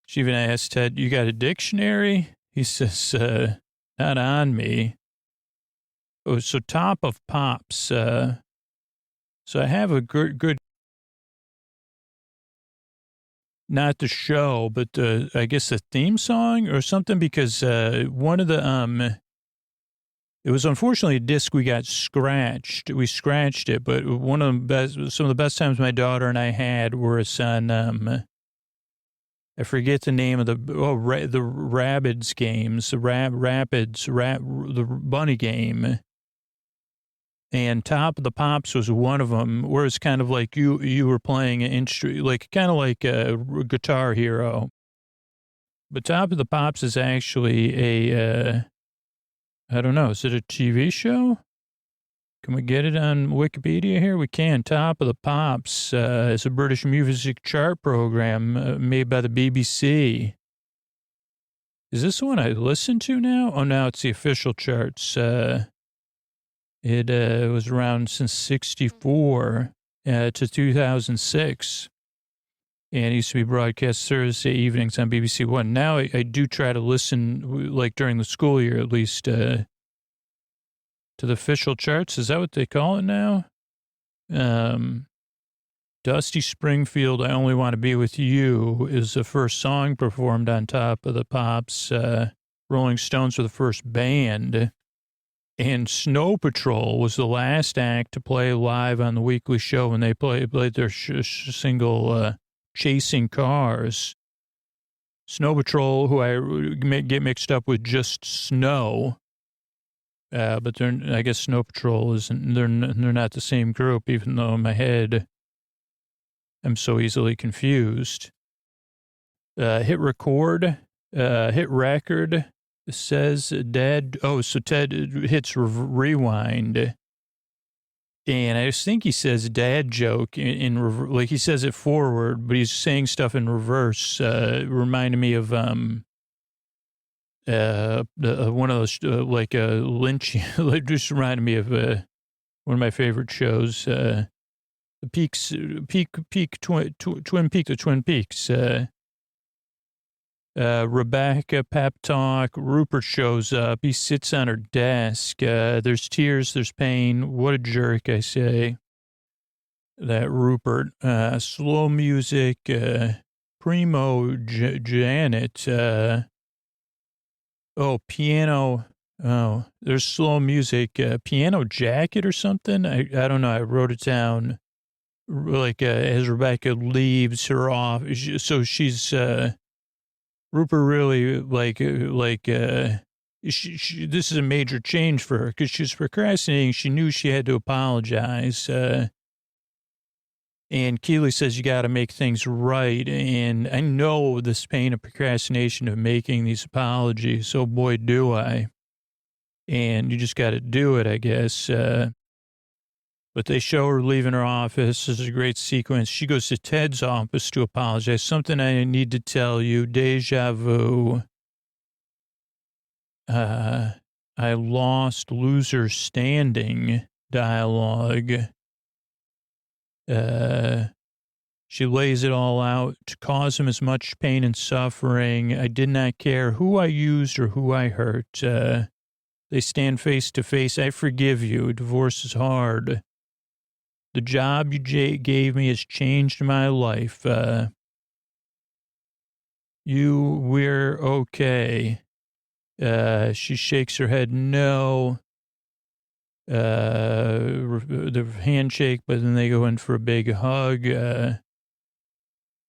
She even asked Ted, you got a dictionary? He says, not on me. Oh, so Top of Pops. So I have a good, not the show, but I guess the theme song or something, because one of the, it was unfortunately a disc we got scratched. We scratched it, but some of the best times my daughter and I had was on, I forget the name of the Rabbids games, the bunny game. And Top of the Pops was one of them, where it's kind of like you were playing an instrument, like kind of like a Guitar Hero. But Top of the Pops is actually I don't know, is it a TV show? Can we get it on Wikipedia here? We can. Top of the Pops is a British music chart program made by the BBC. Is this the one I listen to now? Oh, now it's the official charts. It was around since 64 to 2006. And it used to be broadcast Thursday evenings on BBC One. Now I do try to listen, like during the school year at least, to the official charts. Is that what they call it now? Dusty Springfield, I Only Want to Be With You is the first song performed on Top of the Pops. Rolling Stones were the first band. And Snow Patrol was the last act to play live on the weekly show when they played their single Chasing Cars. Snow Patrol, who I get mixed up with Just Snow, but I guess Snow Patrol isn't. They're not the same group, even though in my head I'm so easily confused. Hit record. Says Dad. Oh, so Ted hits rewind. And I just think he says dad joke in like he says it forward, but he's saying stuff in reverse. Reminded me of one of those like Lynch. Just reminded me of one of my favorite shows, the Twin Peaks. Rebecca pep talk. Rupert shows up. He sits on her desk. There's tears. There's pain. What a jerk, I say. That Rupert. Slow music. Primo Janet. Piano. Oh, there's slow music. Piano jacket or something. I don't know. I wrote it down. Like as Rebecca leaves her off. So she's. Rupert really this is a major change for her because she's procrastinating. She knew she had to apologize. And Keeley says, you got to make things right. And I know this pain of procrastination of making these apologies. So boy, do I. And you just got to do it, I guess. But they show her leaving her office. This is a great sequence. She goes to Ted's office to apologize. Something I need to tell you. Deja vu. I lost loser standing dialogue. She lays it all out to cause him as much pain and suffering. I did not care who I used or who I hurt. They stand face to face. I forgive you. Divorce is hard. The job you gave me has changed my life. We're okay. She shakes her head no. The handshake, but then they go in for a big hug. And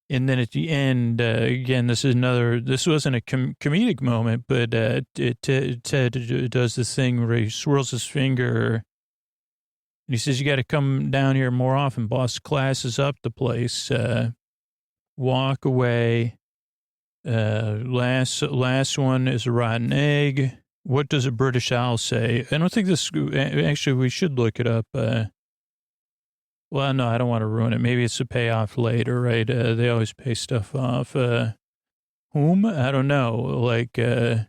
then at the end, again, this wasn't a comedic moment, but Ted does this thing where he swirls his finger And he says, you got to come down here more often. Boss classes up the place. Walk away. Last one is a rotten egg. What does a British owl say? I don't think this, actually, we should look it up. Well, no, I don't want to ruin it. Maybe it's a payoff later, right? They always pay stuff off. Whom? I don't know. Like, I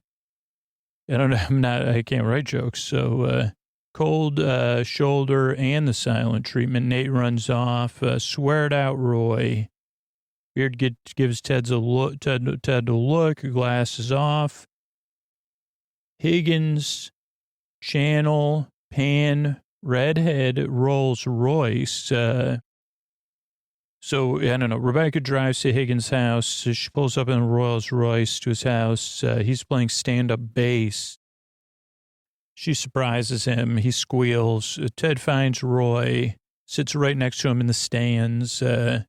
don't know. I can't write jokes. So, cold shoulder and the silent treatment. Nate runs off. Swear it out, Roy. Beard gives Ted a look. Ted a look. Glasses off. Higgins, Channel, Pan, Redhead, Rolls Royce. So, I don't know. Rebecca drives to Higgins' house. She pulls up in a Rolls Royce to his house. He's playing stand-up bass. She surprises him. He squeals. Ted finds Roy, sits right next to him in the stands. So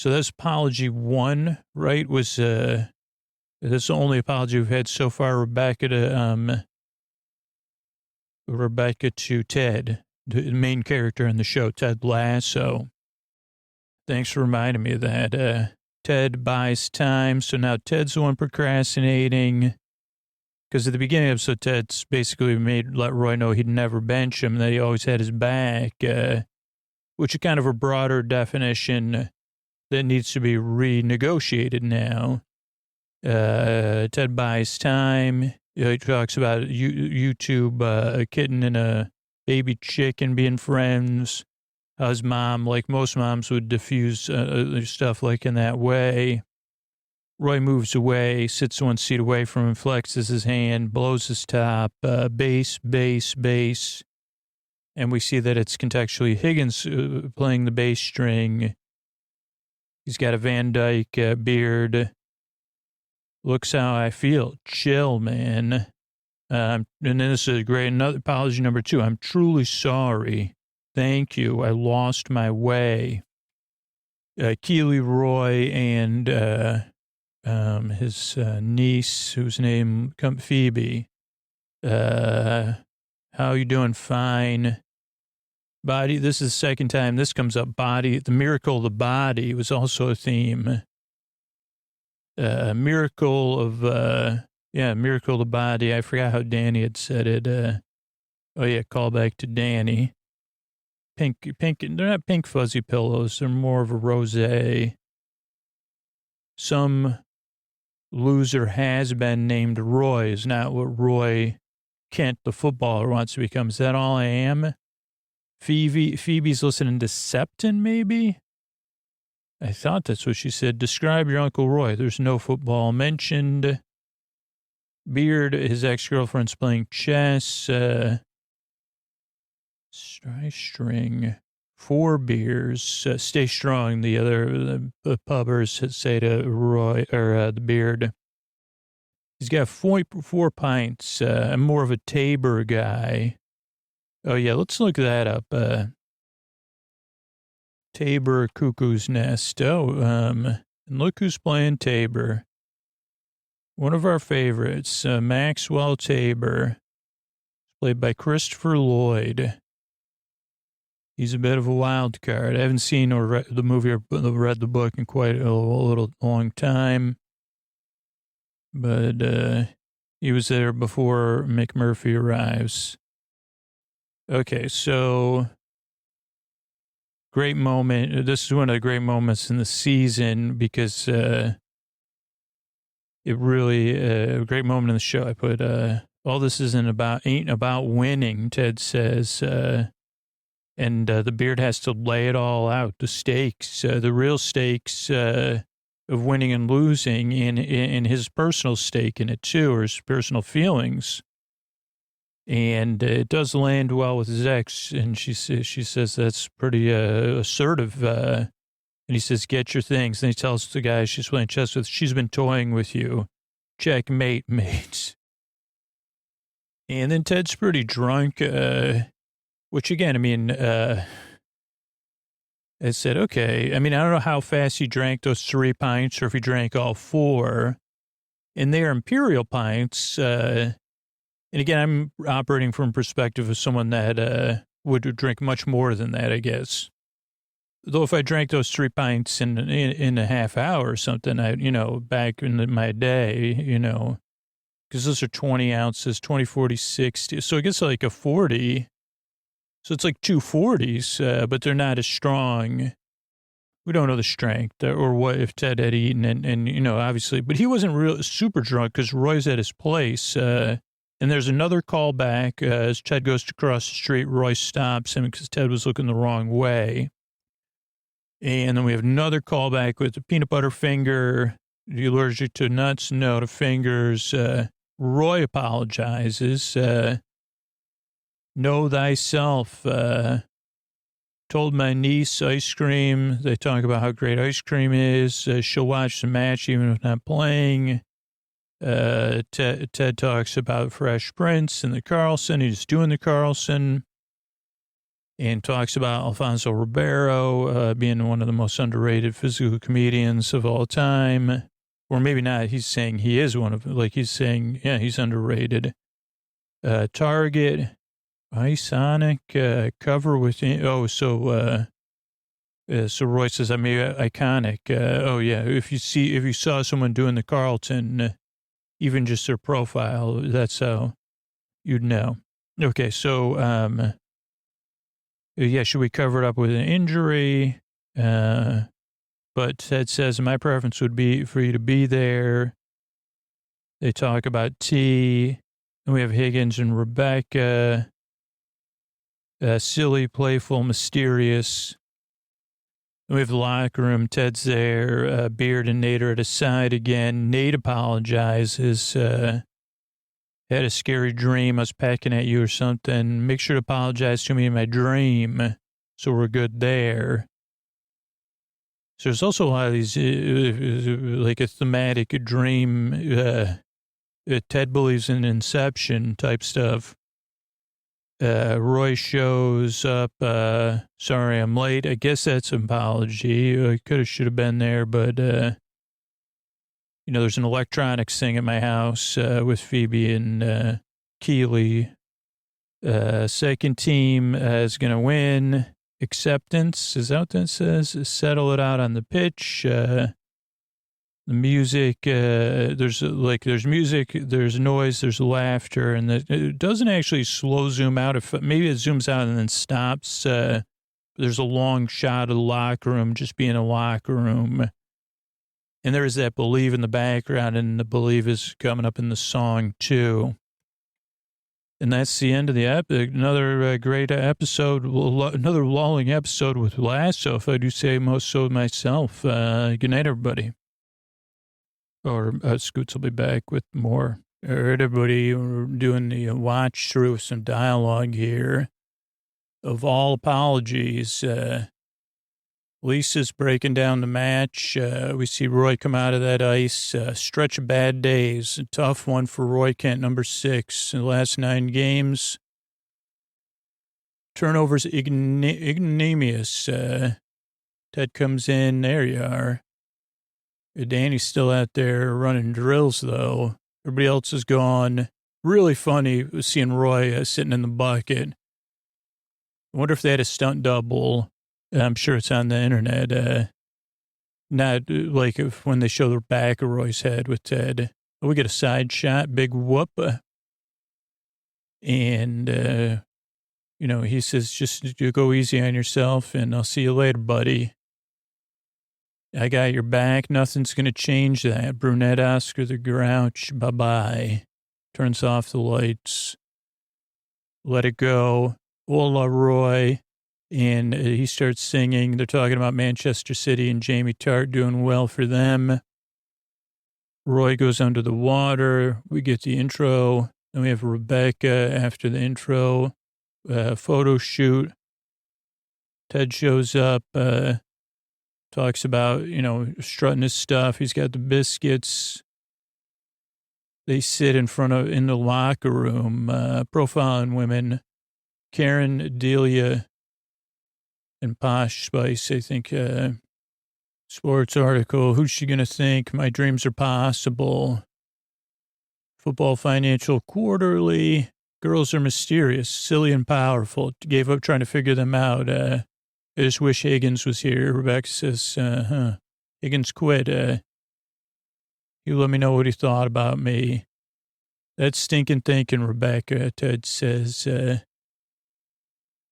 that's apology one, right? Was that's the only apology we've had so far. Rebecca to Ted, the main character in the show, Ted Lasso. Thanks for reminding me of that. Ted buys time, so now Ted's the one procrastinating. Because at the beginning of the episode, Ted's basically let Roy know he'd never bench him, that he always had his back, which is kind of a broader definition that needs to be renegotiated now. Ted buys time. He talks about YouTube, a kitten and a baby chicken being friends. How his mom, like most moms, would diffuse stuff like in that way. Roy moves away, sits one seat away from him, flexes his hand, blows his top, bass, bass, bass. And we see that it's contextually Higgins playing the bass string. He's got a Van Dyke beard. Looks how I feel. Chill, man. And then this is another apology number 2. I'm truly sorry. Thank you. I lost my way. Keely Roy and his niece, whose name Phoebe. How you doing? Fine. Body. This is the second time this comes up. Body. The miracle of the body was also a theme. Miracle of the body. I forgot how Danny had said it. Call back to Danny. Pink, they're not pink fuzzy pillows. They're more of a rosé. Some loser has been named Roy is not what Roy Kent, the footballer, wants to become. Is that all I am? Phoebe's listening to Septon, maybe? I thought that's what she said. Describe your Uncle Roy. There's no football mentioned. Beard, his ex-girlfriend's playing chess. String. 4 beers. Stay strong, the other pubbers say to Roy, or the Beard. He's got 4 pints. I'm more of a Tabor guy. Oh, yeah, let's look that up. Tabor Cuckoo's Nest. And look who's playing Tabor. One of our favorites, Maxwell Tabor, played by Christopher Lloyd. He's a bit of a wild card. I haven't seen or read the movie or read the book in quite a long time. But he was there before McMurphy arrives. Okay, so great moment. This is one of the great moments in the season because it really a great moment in the show. I put all this ain't about winning, Ted says. And the Beard has to lay it all out, the stakes, the real stakes of winning and losing, in his personal stake in it too, or his personal feelings. And it does land well with his ex, and she says that's pretty assertive. And he says, "Get your things." And he tells the guy she's playing chess with, "She's been toying with you. Checkmate, mate." And then Ted's pretty drunk. Which again, I mean, I said, okay. I mean, I don't know how fast he drank those 3 pints or if he drank all 4. And they are imperial pints. And again, I'm operating from perspective of someone that would drink much more than that, I guess. Though if I drank those 3 pints in a half hour or something, back in my day, because those are 20 ounces, 20, 40, 60. So it gets like a 40. So it's like 240s, but they're not as strong. We don't know the strength or what if Ted had eaten and obviously, but he wasn't real super drunk because Roy's at his place. And there's another callback as Ted goes to cross the street. Roy stops him because Ted was looking the wrong way. And then we have another callback with the peanut butter finger. Are you allergic to nuts? No, to fingers. Roy apologizes. Know thyself. Told my niece ice cream. They talk about how great ice cream is. She'll watch the match even if not playing. Ted talks about Fresh Prince and the Carlson. He's doing the Carlson. And talks about Alfonso Ribeiro being one of the most underrated physical comedians of all time. Or maybe not. He's saying he is one of, like he's saying, yeah, he's underrated. Target, Isonic, cover with, so Roy says, I mean, iconic. If you saw someone doing the Carlton, even just their profile, that's how you'd know. Okay, so, should we cover it up with an injury? But Ted says, my preference would be for you to be there. They talk about T. And we have Higgins and Rebecca. Silly, playful, mysterious. And we have the locker room. Ted's there. Beard and Nate are at his side again. Nate apologizes. Had a scary dream. I was pecking at you or something. Make sure to apologize to me in my dream. So we're good there. So there's also a lot of these, like a thematic dream. Ted believes in Inception type stuff. Roy shows up. Sorry, I'm late. I guess that's an apology. I should have been there, but, there's an electronics thing at my house with Phoebe and Keely. Second team is going to win. Acceptance, is that what that says? Settle it out on the pitch. The music, there's music, there's noise, there's laughter, and it doesn't actually slow zoom out. Maybe it zooms out and then stops. There's a long shot of the locker room just being a locker room. And there is that Believe in the background, and the Believe is coming up in the song too. And that's the end of the another great episode, another lulling episode with Lasso, if I do say most so myself. Good night, everybody. Or Scoots will be back with more. All right, everybody, we're doing the watch through some dialogue here. Of all apologies, Lisa's breaking down the match. We see Roy come out of that ice. Stretch of bad days. A tough one for Roy Kent, number 6 in the last 9 games. Turnovers ignominious. Ted comes in. There you are. Danny's still out there running drills, though. Everybody else is gone. Really funny seeing Roy sitting in the bucket. I wonder if they had a stunt double. I'm sure it's on the internet. Not like when they show the back of Roy's head with Ted. We get a side shot, big whoop. And, he says, just go easy on yourself and I'll see you later, buddy. I got your back. Nothing's going to change that. Brunette Oscar the Grouch. Bye-bye. Turns off the lights. Let it go. Hola, Roy. And he starts singing. They're talking about Manchester City and Jamie Tart doing well for them. Roy goes under the water. We get the intro. Then we have Rebecca after the intro. Photo shoot. Ted shows up. Talks about, strutting his stuff. He's got the biscuits. They sit in the locker room, profiling women. Karen, Delia, and Posh Spice, I think, sports article. Who's she going to think? My dreams are possible. Football Financial Quarterly. Girls are mysterious, silly, and powerful. Gave up trying to figure them out. I just wish Higgins was here. Rebecca says, Higgins quit. You let me know what he thought about me. That's stinking thinking, Rebecca, Ted says.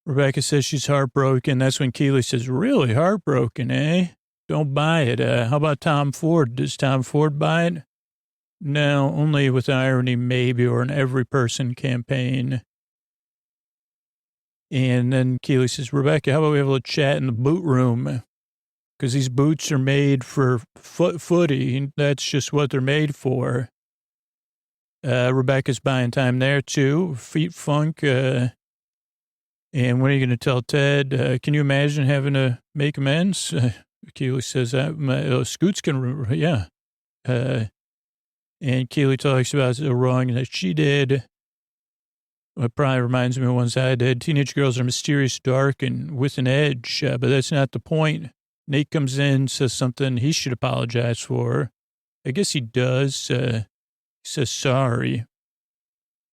Rebecca says she's heartbroken. That's when Keely says, really heartbroken, eh? Don't buy it. How about Tom Ford? Does Tom Ford buy it? No, only with irony, maybe, or an every person campaign. And then Keely says, Rebecca, how about we have a little chat in the boot room? Because these boots are made for footy. That's just what they're made for. Rebecca's buying time there, too. Feet funk. And when are you going to tell Ted? Can you imagine having to make amends? Keely says, Scoots can, yeah. And Keely talks about the wrong that she did. It probably reminds me of ones I did. Teenage girls are mysterious, dark, and with an edge, but that's not the point. Nate comes in, says something he should apologize for. I guess he does. He says sorry.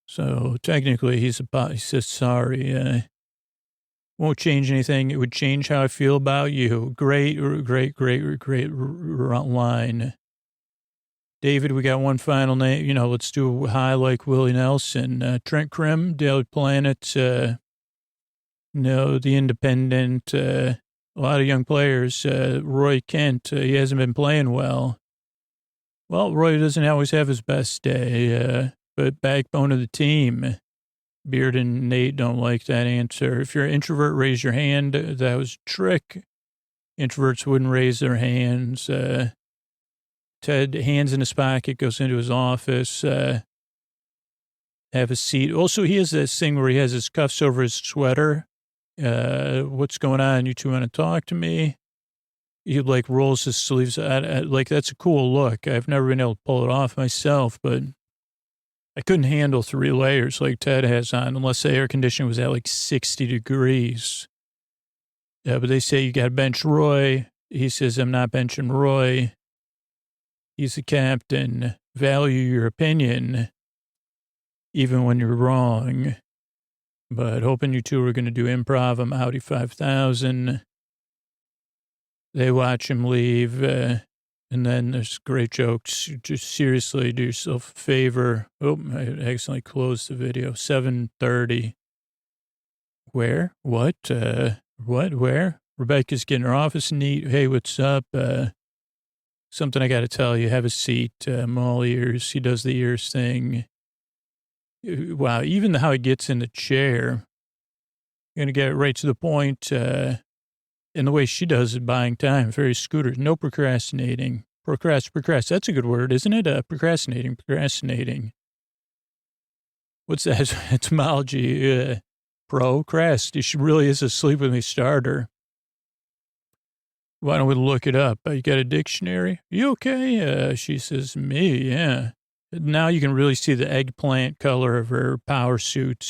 So technically, he says sorry. Won't change anything. It would change how I feel about you. Great line. David, we got one final name. Let's do high like Willie Nelson. Trent Krim, Daily Planet. The Independent. A lot of young players. Roy Kent, he hasn't been playing well. Well, Roy doesn't always have his best day, but backbone of the team. Beard and Nate don't like that answer. If you're an introvert, raise your hand. That was a trick. Introverts wouldn't raise their hands. Ted, hands in his pocket, goes into his office. Have a seat. Also, he has this thing where he has his cuffs over his sweater. What's going on? You two want to talk to me? He rolls his sleeves. That's a cool look. I've never been able to pull it off myself, but I couldn't handle 3 layers like Ted has on unless the air conditioning was at 60 degrees. But they say you got to bench Roy. He says, I'm not benching Roy. He's the captain. Value your opinion, even when you're wrong. But hoping you two are going to do improv. I'm Audi 5000. They watch him leave. And then there's great jokes. Just seriously, do yourself a favor. Oh, I accidentally closed the video. 7:30. Where? What? Where? Rebecca's getting her office neat. Hey, what's up? Something I got to tell you. Have a seat. I'm all ears. He does the ears thing. Wow, even how he gets in the chair. Going to get right to the point. And the way she does it, buying time. Very Scooter. No procrastinating. Procrast. That's a good word, isn't it? Procrastinating. What's that etymology? Procrast. She really is a sleep with me starter. Why don't we look it up? You got a dictionary? You okay? She says, me, yeah. Now you can really see the eggplant color of her power suit.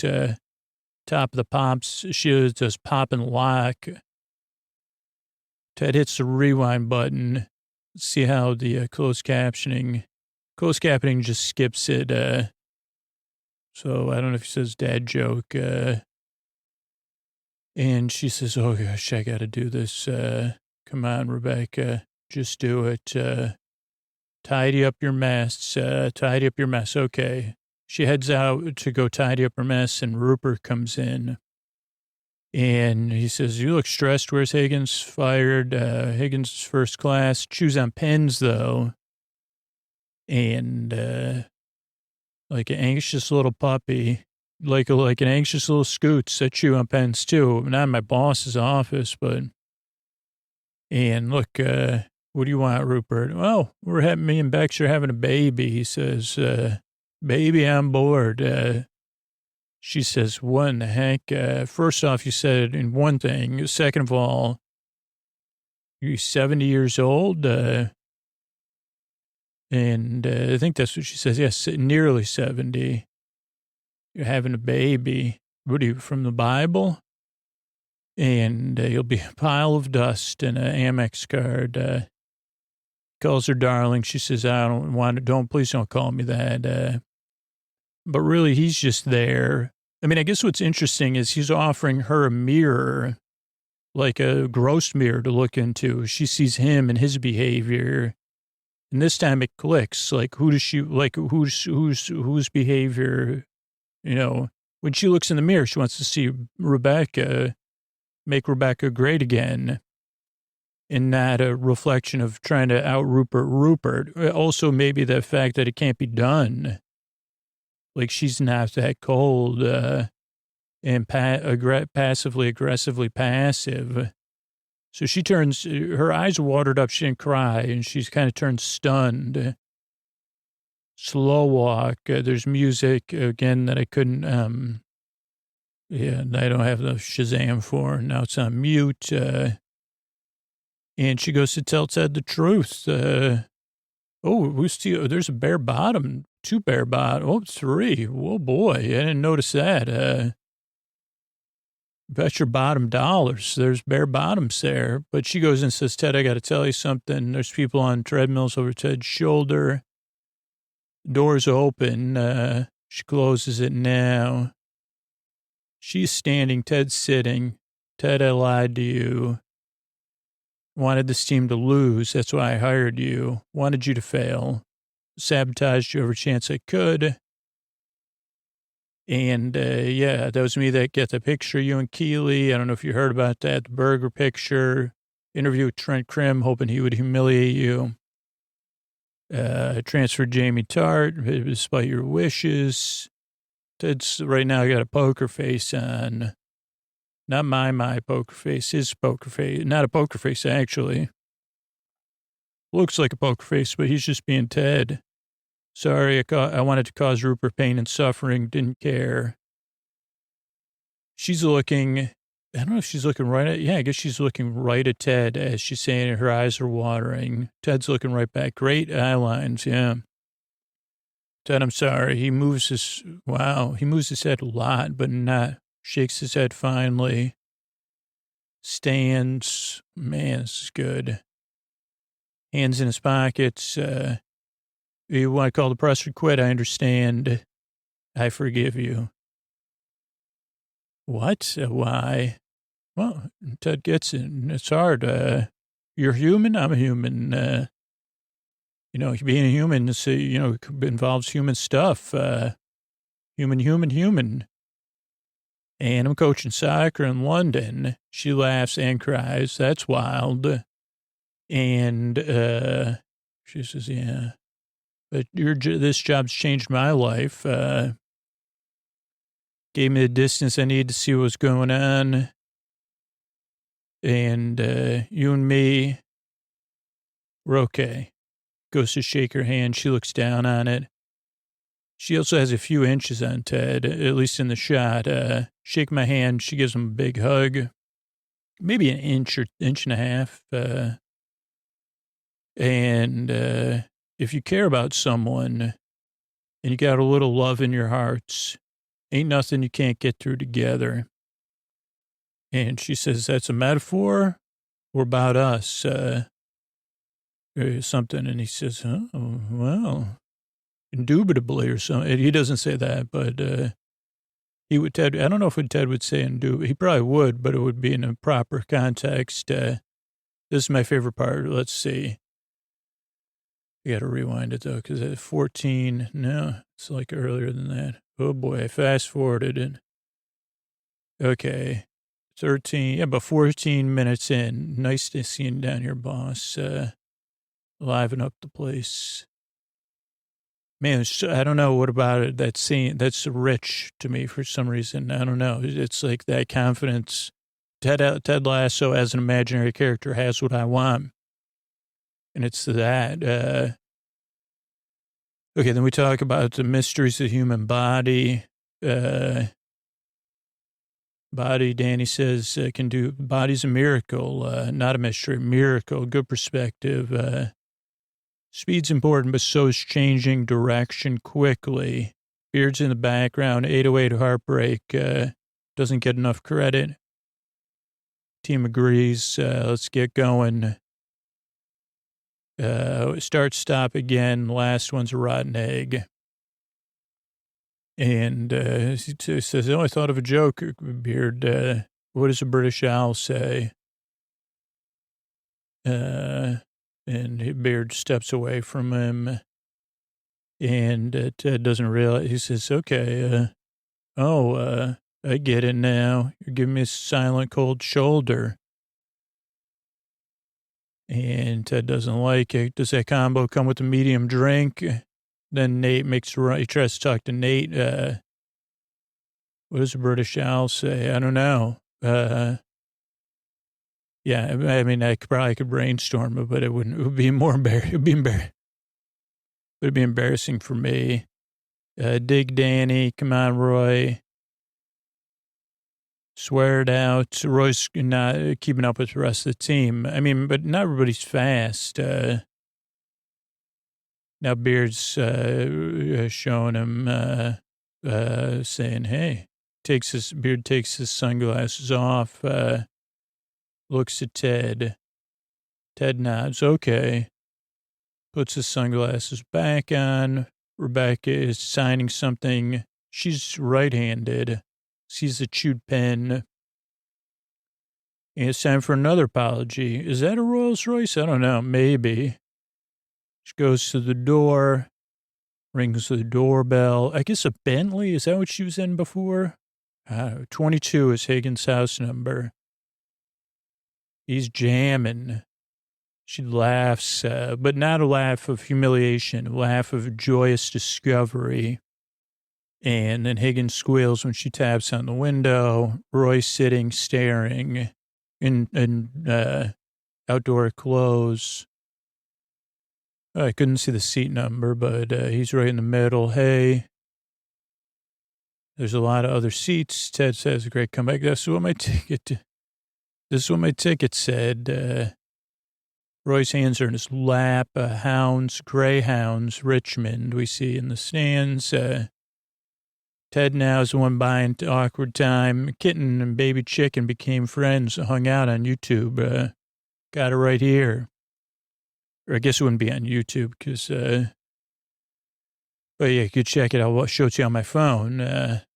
Top of the pops. She does pop and lock. Ted hits the rewind button. Let's see how the closed captioning just skips it. So I don't know if he says dad joke. And she says, oh gosh, I got to do this. Come on, Rebecca, just do it. Tidy up your mess. Okay. She heads out to go tidy up her mess, and Rupert comes in. And he says, you look stressed. Where's Higgins? Fired. Higgins is first class. Chews on pens, though. And like an anxious little puppy, like an anxious little scoots that chew on pens, too. Not in my boss's office, but... And look, what do you want, Rupert? Well, me and Bex are having a baby. He says, baby on board. She says, what in the heck? First off, you said in one thing. Second of all, you're 70 years old. And I think that's what she says. Yes, nearly 70. You're having a baby. What are you, from the Bible? And you'll be a pile of dust and an Amex card. Calls her darling. She says, I don't want to, please don't call me that. but really he's just there. I mean, I guess what's interesting is he's offering her a mirror, like a gross mirror to look into. She sees him and his behavior. And this time it clicks. Like, who does she, like, whose behavior, you know, when she looks in the mirror, she wants to see Rebecca, make Rebecca great again. And not a reflection of trying to out Rupert. Also, maybe the fact that it can't be done. Like, she's not that cold and passively, aggressively passive. So she turns, her eyes are watered up. She didn't cry, and she's kind of turned stunned. Slow walk. There's music, again, that I couldn't, I don't have the Shazam for. Now it's on mute. And she goes to tell Ted the truth. There's a bare bottom, 2 bare bottom, 3. Oh, boy, I didn't notice that. Bet your bottom dollars. There's bare bottoms there. But she goes and says, Ted, I got to tell you something. There's people on treadmills over Ted's shoulder. Door's open. She closes it now. She's standing. Ted's sitting. Ted, I lied to you. Wanted this team to lose. That's why I hired you. Wanted you to fail. Sabotaged you every chance I could. And, that was me that got the picture, you and Keeley. I don't know if you heard about that, the burger picture. Interview with Trent Krim, hoping he would humiliate you. Transferred Jamie Tart, despite your wishes. Ted's right now got a poker face on. Not my poker face, his poker face. Not a poker face, actually. Looks like a poker face, but he's just being Ted. Sorry, I wanted to cause Rupert pain and suffering, didn't care. She's looking, I don't know if she's looking right at, I guess she's looking right at Ted as she's saying it. Her eyes are watering. Ted's looking right back. Great eye lines, yeah. Ted, I'm sorry. He moves his head a lot, but not. Shakes his head finally. Stands. Man, this is good. Hands in his pockets. You want to call the press or quit? I understand. I forgive you. What? Why? Well, Ted gets it. It's hard. You're human. I'm a human. Being a human is, involves human stuff. Human. And I'm coaching soccer in London. She laughs and cries. That's wild. And she says, yeah. But this job's changed my life. Gave me the distance I needed to see what was going on. And you and me, we're okay. Goes to shake her hand. She looks down on it. She also has a few inches on Ted, at least in the shot. Shake my hand. She gives him a big hug. Maybe an inch or inch and a half. And if you care about someone and you got a little love in your hearts, ain't nothing you can't get through together. And she says, that's a metaphor or about us, or something. And he says, oh, well, indubitably or something. He doesn't say that, but he would, Ted, I don't know if Ted would say indubitably. He probably would, but it would be in a proper context. This is my favorite part. Let's see. I got to rewind it, though, because at 14, no, it's like earlier than that. Oh, boy, I fast-forwarded it. Okay, 13, about 14 minutes in. Nice to see you down here, boss. Liven up the place. Man, I don't know what about it, that scene. That's rich to me for some reason. I don't know. It's like that confidence. Ted Lasso, as an imaginary character, has what I want. And it's that. Okay, then we talk about the mysteries of the human body. Body, Danny says, body's a miracle, not a mystery, miracle, good perspective. Speed's important, but so is changing direction quickly. Beard's in the background, 808 Heartbreak, doesn't get enough credit. Team agrees, let's get going. Start, stop again. Last one's a rotten egg. And he says, oh, I thought of a joke, Beard. What does a British owl say? And Beard steps away from him. And Ted doesn't realize. He says, okay, I get it now. You're giving me a silent, cold shoulder. And Ted doesn't like it. Does that combo come with a medium drink? Then Nate he tries to talk to Nate. What does a British owl say? I don't know. Yeah, I mean, I probably could brainstorm it, but it would be more embarrassing. It would be embarrassing for me. Dig Danny. Come on, Roy. Swear it out. Roy's not keeping up with the rest of the team. I mean, but not everybody's fast. Now Beard's showing him, saying, hey, Beard takes his sunglasses off, looks at Ted. Ted nods, okay. Puts his sunglasses back on. Rebecca is signing something. She's right-handed. Sees the chewed pen. And it's time for another apology. Is that a Rolls Royce? I don't know. Maybe. She goes to the door, rings the doorbell. I guess a Bentley. Is that what she was in before? 22 is Higgins' house number. He's jamming. She laughs, but not a laugh of humiliation, a laugh of joyous discovery. And then Higgins squeals when she taps on the window. Roy's sitting, staring in outdoor clothes. I couldn't see the seat number, but he's right in the middle. Hey, there's a lot of other seats. Ted says, great comeback. This is what my ticket said. Roy's hands are in his lap. Greyhounds, Richmond, we see in the stands. Ted now is the one buying awkward time. Kitten and baby chicken became friends, hung out on YouTube. Got it right here. Or I guess it wouldn't be on YouTube because, but yeah, you could check it out. I'll show it to you on my phone.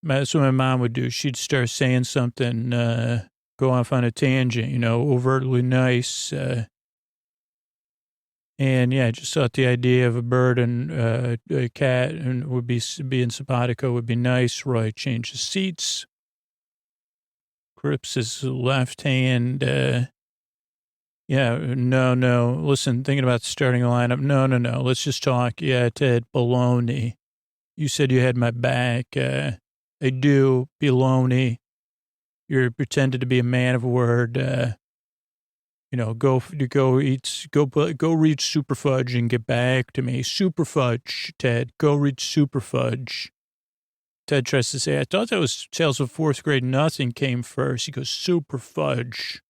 That's what my mom would do. She'd start saying something, go off on a tangent, overtly nice. And yeah, I just thought the idea of a bird and a cat and would be in simpatico would be nice. Roy changes seats, grips his left hand. Yeah, no. Listen, thinking about starting a lineup. No. Let's just talk. Yeah, Ted, baloney. You said you had my back. I do, baloney. You're pretended to be a man of word. Go read Super Fudge and get back to me. Super Fudge, Ted. Go read Super Fudge. Ted tries to say, I thought that was Tales of Fourth Grade. Nothing came first. He goes, Super Fudge.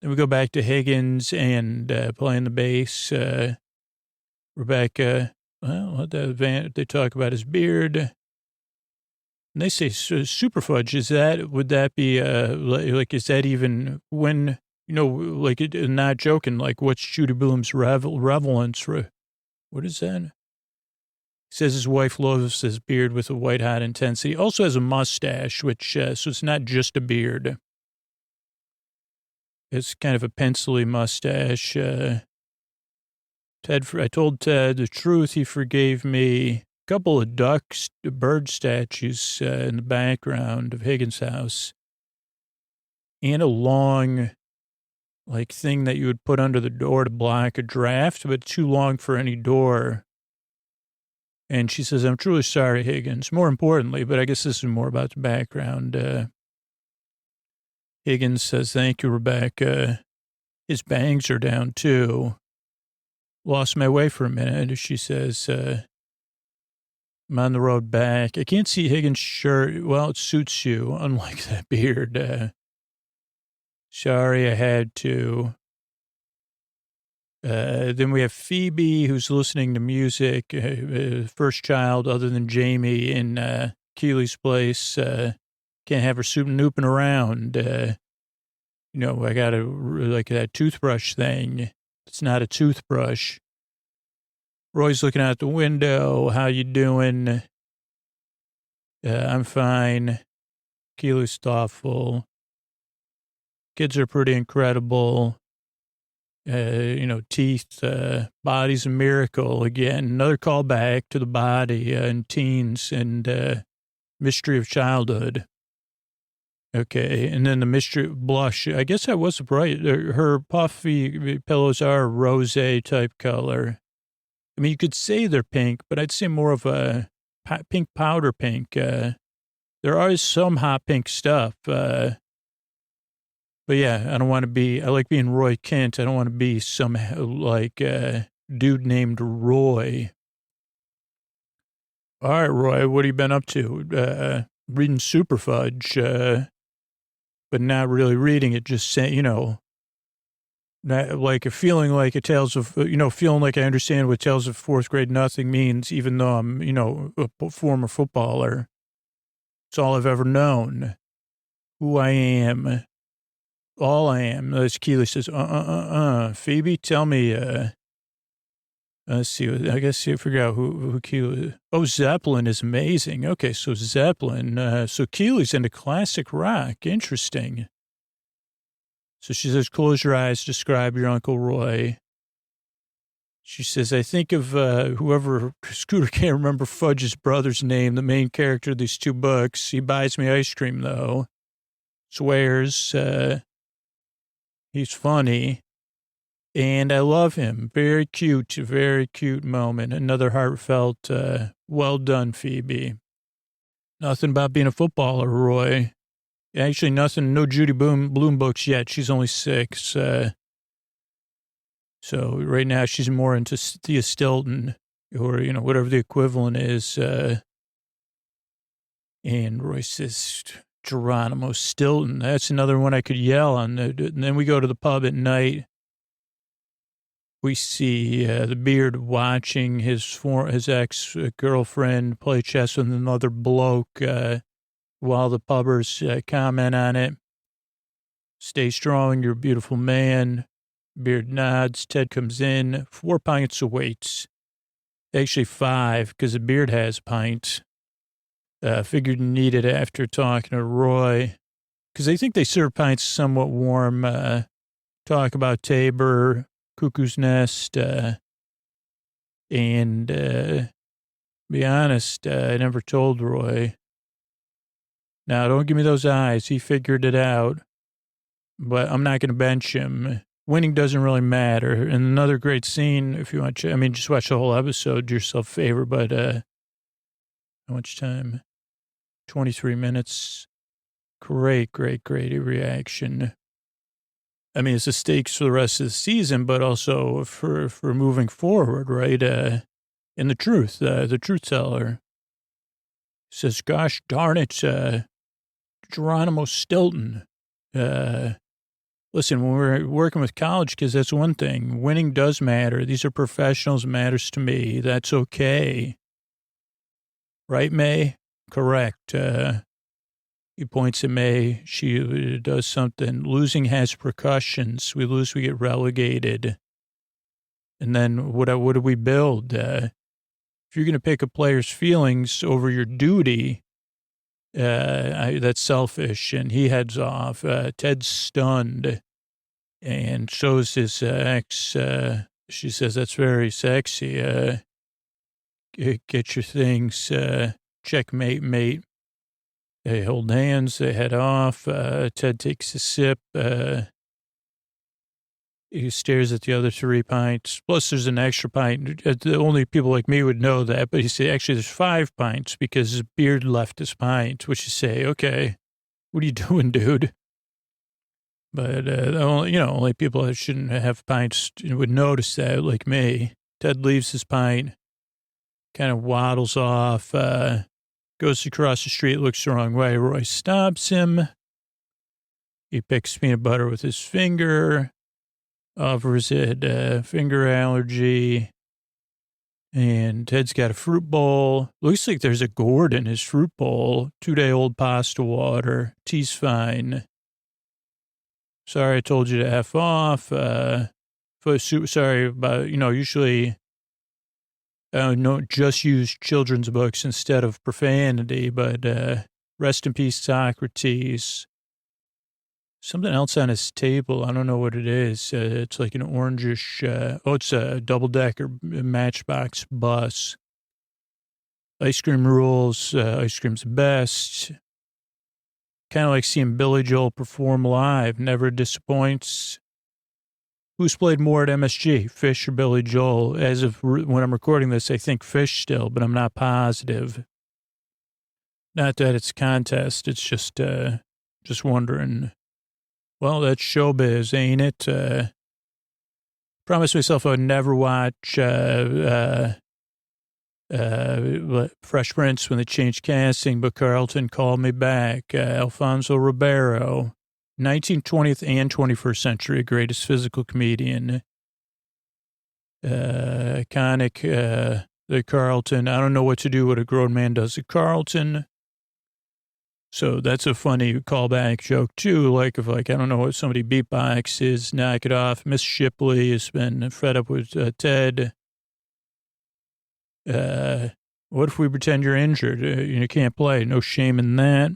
Then we go back to Higgins and playing the bass. Rebecca, they talk about his beard. And they say, Super Fudge, would that be, is that even when, not joking, what's Judy Bloom's relevance? What is that? He says his wife loves his beard with a white-hot intensity. Also has a mustache, which, so it's not just a beard. It's kind of a pencil-y mustache. I told Ted the truth. He forgave me. A couple of bird statues in the background of Higgins' house. And a long, thing that you would put under the door to block a draft, but too long for any door. And she says, I'm truly sorry, Higgins. More importantly, but I guess this is more about the background. Higgins says, thank you, Rebecca. His bangs are down, too. Lost my way for a minute. She says, I'm on the road back. I can't see Higgins' shirt. Well, it suits you, unlike that beard. Sorry, I had to. Then we have Phoebe, who's listening to music. First child other than Jamie in Keeley's place. Can't have her snooping around. I got that toothbrush thing. It's not a toothbrush. Roy's looking out the window. How you doing? I'm fine. Keely's thoughtful. Kids are pretty incredible. Teeth, body's a miracle. Again, another callback to the body and teens and mystery of childhood. Okay, and then the mystery of blush. I guess I was right. Her puffy pillows are a rosé type color. I mean, you could say they're pink, but I'd say more of a pink powder pink. There is some hot pink stuff. But yeah, I don't want to be, I like being Roy Kent. I don't want to be some dude named Roy. All right, Roy, what have you been up to? Reading Super Fudge, but not really reading it, just saying, like a feeling like a Tales of, feeling like I understand what Tales of Fourth Grade Nothing means, even though I'm, a former footballer. It's all I've ever known. Who I am. All I am. As Keely says, Phoebe, tell me, let's see. I guess you figure out who Keely is. Oh, Zeppelin is amazing. Okay, so Zeppelin. So Keely's into classic rock. Interesting. So she says, close your eyes, describe your Uncle Roy. She says, I think of whoever, Scooter can't remember Fudge's brother's name, the main character of these two books. He buys me ice cream, though. Swears he's funny. And I love him. Very cute moment. Another heartfelt, well done, Phoebe. Nothing about being a footballer, Roy. Actually, nothing, no Judy Bloom books yet. She's only 6. So right now she's more into Thea Stilton or, whatever the equivalent is. And Roy says, Geronimo Stilton. That's another one I could yell on. And then we go to the pub at night. We see the Beard watching his ex-girlfriend play chess with another bloke while the pubbers comment on it. Stay strong, you're a beautiful man. Beard nods. Ted comes in. 4 pints awaits. Actually 5, because the Beard has pints. Figured needed after talking to Roy. Because I think they serve pints somewhat warm. Talk about Tabor, Cuckoo's Nest, and be honest, I never told Roy. Now, don't give me those eyes. He figured it out. But I'm not going to bench him. Winning doesn't really matter. And another great scene, if you want to, just watch the whole episode, do yourself a favor. But how much time? 23 minutes. Great reaction. It's the stakes for the rest of the season, but also for moving forward, right? And the truth teller says, gosh darn it, Geronimo Stilton. Listen, when we're working with college kids, that's one thing. Winning does matter. These are professionals. It matters to me. That's okay. Right, May? Correct. He points at May. She does something. Losing has repercussions. We lose, we get relegated. And then what do we build? If you're going to pick a player's feelings over your duty, that's selfish. And he heads off. Ted's stunned and shows his ex. She says, that's very sexy. Get your things. Checkmate, mate. They hold hands, they head off. Ted takes a sip. He stares at the other 3 pints. Plus, there's an extra pint. Only people like me would know that. But he said, actually, there's 5 pints because his Beard left his pint, which you say, okay, what are you doing, dude? But, only people that shouldn't have pints would notice that, like me. Ted leaves his pint, kind of waddles off, goes across the street, looks the wrong way. Roy stops him. He picks peanut butter with his finger, offers it finger allergy. And Ted's got a fruit bowl. Looks like there's a gourd in his fruit bowl. 2-day-old pasta water. Tea's fine. Sorry, I told you to F off. Sorry about, usually No, just use children's books instead of profanity, but rest in peace, Socrates. Something else on his table. I don't know what it is. It's like an orangish, it's a double-decker Matchbox bus. Ice cream rules. Ice cream's the best. Kind of like seeing Billy Joel perform live. Never disappoints. Who's played more at MSG, Fish or Billy Joel? As of when I'm recording this, I think Fish still, but I'm not positive. Not that it's a contest. It's just wondering. Well, that's showbiz, ain't it? Promised myself I would never watch Fresh Prince when they changed casting, but Carlton called me back. Alfonso Ribeiro, 19th, 20th, and 21st century greatest physical comedian. Iconic, the Carlton. I don't know what to do what a grown man does at Carlton. So that's a funny callback joke, too. Like, if, I don't know what somebody beatboxes, knock it off. Miss Shipley has been fed up with Ted. What if we pretend you're injured? You can't play. No shame in that.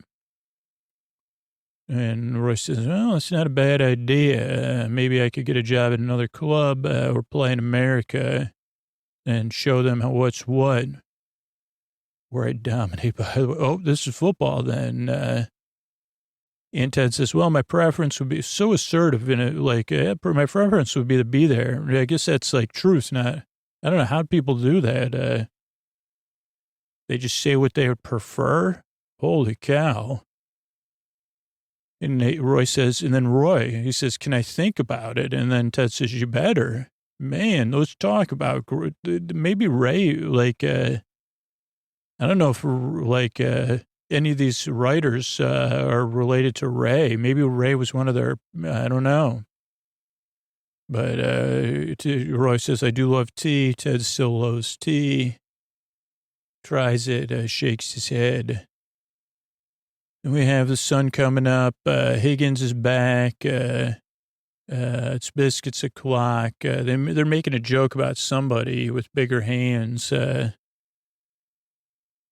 And Roy says, well, it's not a bad idea. Maybe I could get a job at another club or play in America and show them what's what. Where I dominate by the way. Oh, this is football then. And Ted says, well, my preference would be so assertive in it. Like, my preference would be to be there. I guess that's like truth, not, I don't know how people do that. They just say what they would prefer. Holy cow. And Roy says, and then Roy, he says, can I think about it? And then Ted says, you better. Man, let's talk about, maybe Ray, like, I don't know if, like, any of these writers are related to Ray. Maybe Ray was one of their, I don't know. But Roy says, I do love tea. Ted still loves tea. Tries it, shakes his head. And we have the sun coming up. Higgins is back. It's biscuits o'clock. They're making a joke about somebody with bigger hands. And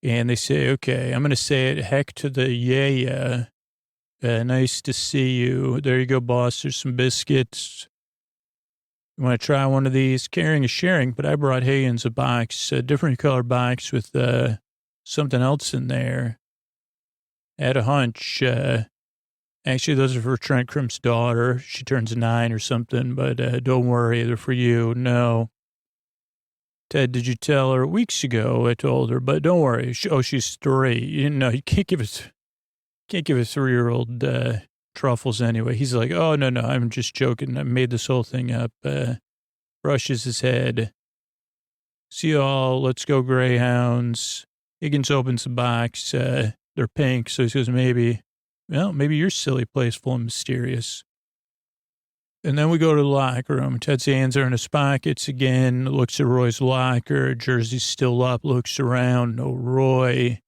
they say, okay, I'm going to say it. Heck to the yeah. Nice to see you. There you go, boss. There's some biscuits. You want to try one of these? Caring is sharing, but I brought Higgins a box, a different color box with something else in there. I had a hunch. Actually, those are for Trent Crimp's daughter. She turns 9 or something, but don't worry, they're for you. No. Ted, did you tell her? Weeks ago, I told her, but don't worry. She's 3. You can't give a 3-year-old truffles anyway. He's like, oh, no, I'm just joking. I made this whole thing up. Brushes his head. See you all. Let's go Greyhounds. Higgins opens the box. They're pink, so he says, maybe your silly place full and mysterious. And then we go to the locker room. Ted's hands are in his pockets again, looks at Roy's locker. Jersey's still up, looks around. No Roy.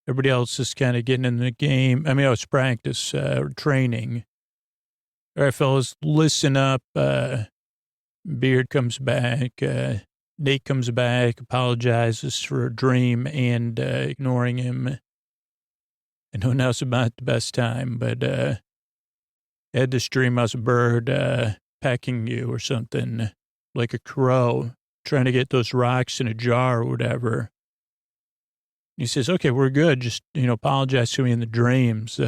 Everybody else is kind of getting in the game. I mean, it's practice, training. All right, fellas, listen up. Beard comes back. Nate comes back, apologizes for a dream and ignoring him. I know now's about the best time, but I had this dream I was a bird pecking you or something, like a crow, trying to get those rocks in a jar or whatever. He says, okay, we're good. Just, apologize to me in the dreams.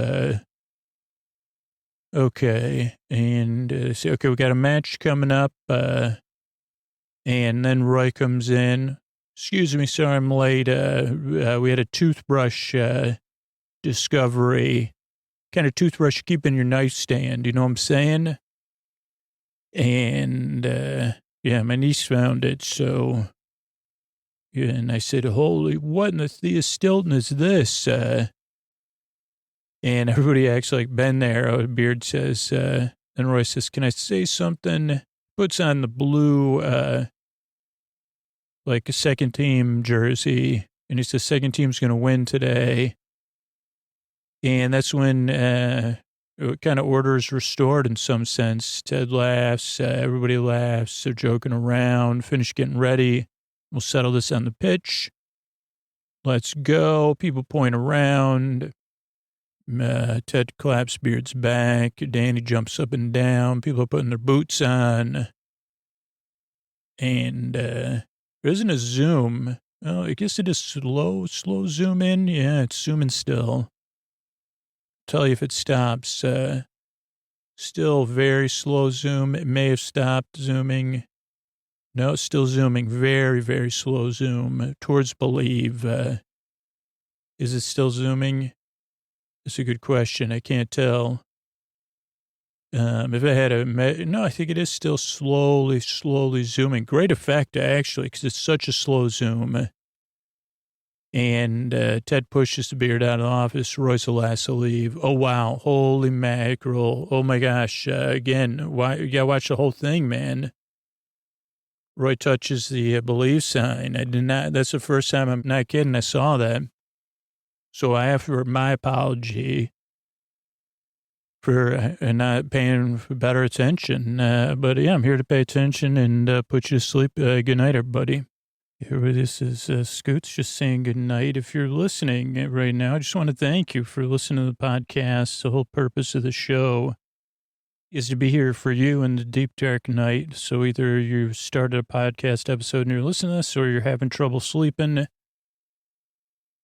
Okay. And they say, okay, we got a match coming up. And then Roy comes in. Excuse me, sorry I'm late. We had a toothbrush discovery. Kind of toothbrush you keep in your nightstand. You know what I'm saying? And, my niece found it. So, yeah, and I said, holy, what in the Thea Stilton is this? And everybody acts like Ben there. Beard says, and Roy says, can I say something? Puts on the blue, like a second team jersey. And he says, second team's going to win today. And that's when kind of order is restored in some sense. Ted laughs. Everybody laughs. They're joking around. Finish getting ready. We'll settle this on the pitch. Let's go. People point around. Ted claps Beard's back. Danny jumps up and down. People are putting their boots on. And there isn't a zoom. Oh, I guess it is slow zoom in. Yeah, it's zooming still. Tell you if it stops. Still very slow zoom. It may have stopped zooming. No, it's still zooming. Very, very slow zoom towards believe. Is it still zooming? It's a good question. I can't tell. If I had no, I think it is still slowly zooming. Great effect, actually, because it's such a slow zoom. And Ted pushes the Beard out of the office. Roy's the last to leave. Oh, wow. Holy mackerel. Oh, my gosh. Again, why you got to watch the whole thing, man. Roy touches the believe sign. I did not. That's the first time, I'm not kidding, I saw that. So I offer my apology for not paying better attention. But yeah, I'm here to pay attention and put you to sleep. Good night, everybody. Here, this is Scoots just saying good night. If you're listening right now, I just want to thank you for listening to the podcast. The whole purpose of the show is to be here for you in the deep, dark night. So either you started a podcast episode and you're listening to this, or you're having trouble sleeping.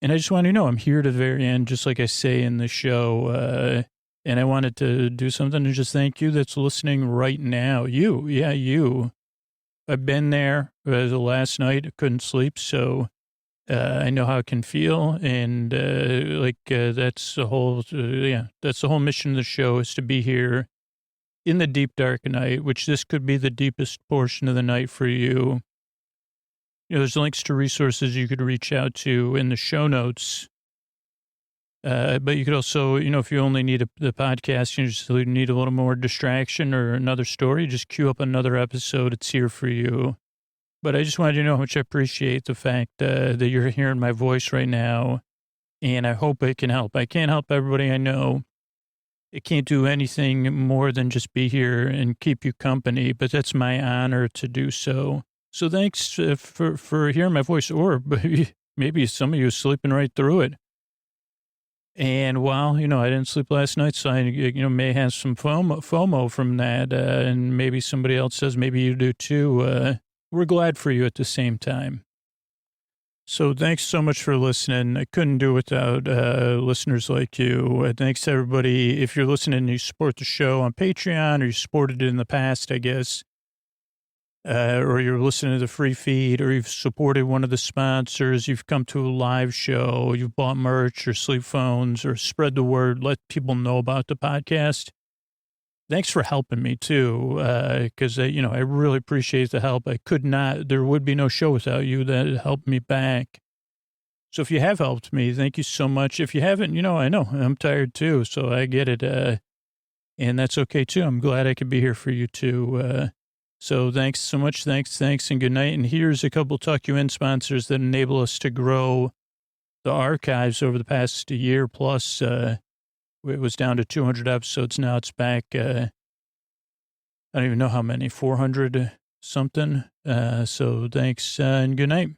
And I just want you to know I'm here to the very end, just like I say in the show. And I wanted to do something to just thank you that's listening right now. You. Yeah, you. I've been there the last night. I couldn't sleep. So I know how it can feel. And that's the whole, that's the whole mission of the show, is to be here in the deep, dark night, which this could be the deepest portion of the night for you. You know, there's links to resources you could reach out to in the show notes. But you could also, you know, if you only need the podcast, you just need a little more distraction or another story, just queue up another episode. It's here for you. But I just wanted you to know how much I appreciate the fact that you're hearing my voice right now. And I hope it can help. I can't help everybody I know. It can't do anything more than just be here and keep you company. But that's my honor to do so. So thanks for hearing my voice, or maybe some of you are sleeping right through it. And while, you know, I didn't sleep last night, so I, you know, may have some FOMO from that, and maybe somebody else says, maybe you do too. We're glad for you at the same time. So thanks so much for listening. I couldn't do it without listeners like you. Thanks to everybody. If you're listening and you support the show on Patreon, or you supported it in the past, I guess, or you're listening to the free feed, or you've supported one of the sponsors, you've come to a live show, you've bought merch or sleep phones, or spread the word, let people know about the podcast. Thanks for helping me too, because you know, I really appreciate the help. There would be no show without you. That helped me back. So if you have helped me, thank you so much. If you haven't, you know, I know I'm tired too, so I get it, and that's okay too. I'm glad I could be here for you too. So thanks so much. Thanks, and good night. And here's a couple Tuck You In sponsors that enable us to grow the archives over the past year plus. It was down to 200 episodes. Now it's back. I don't even know how many, 400 something. So thanks and good night.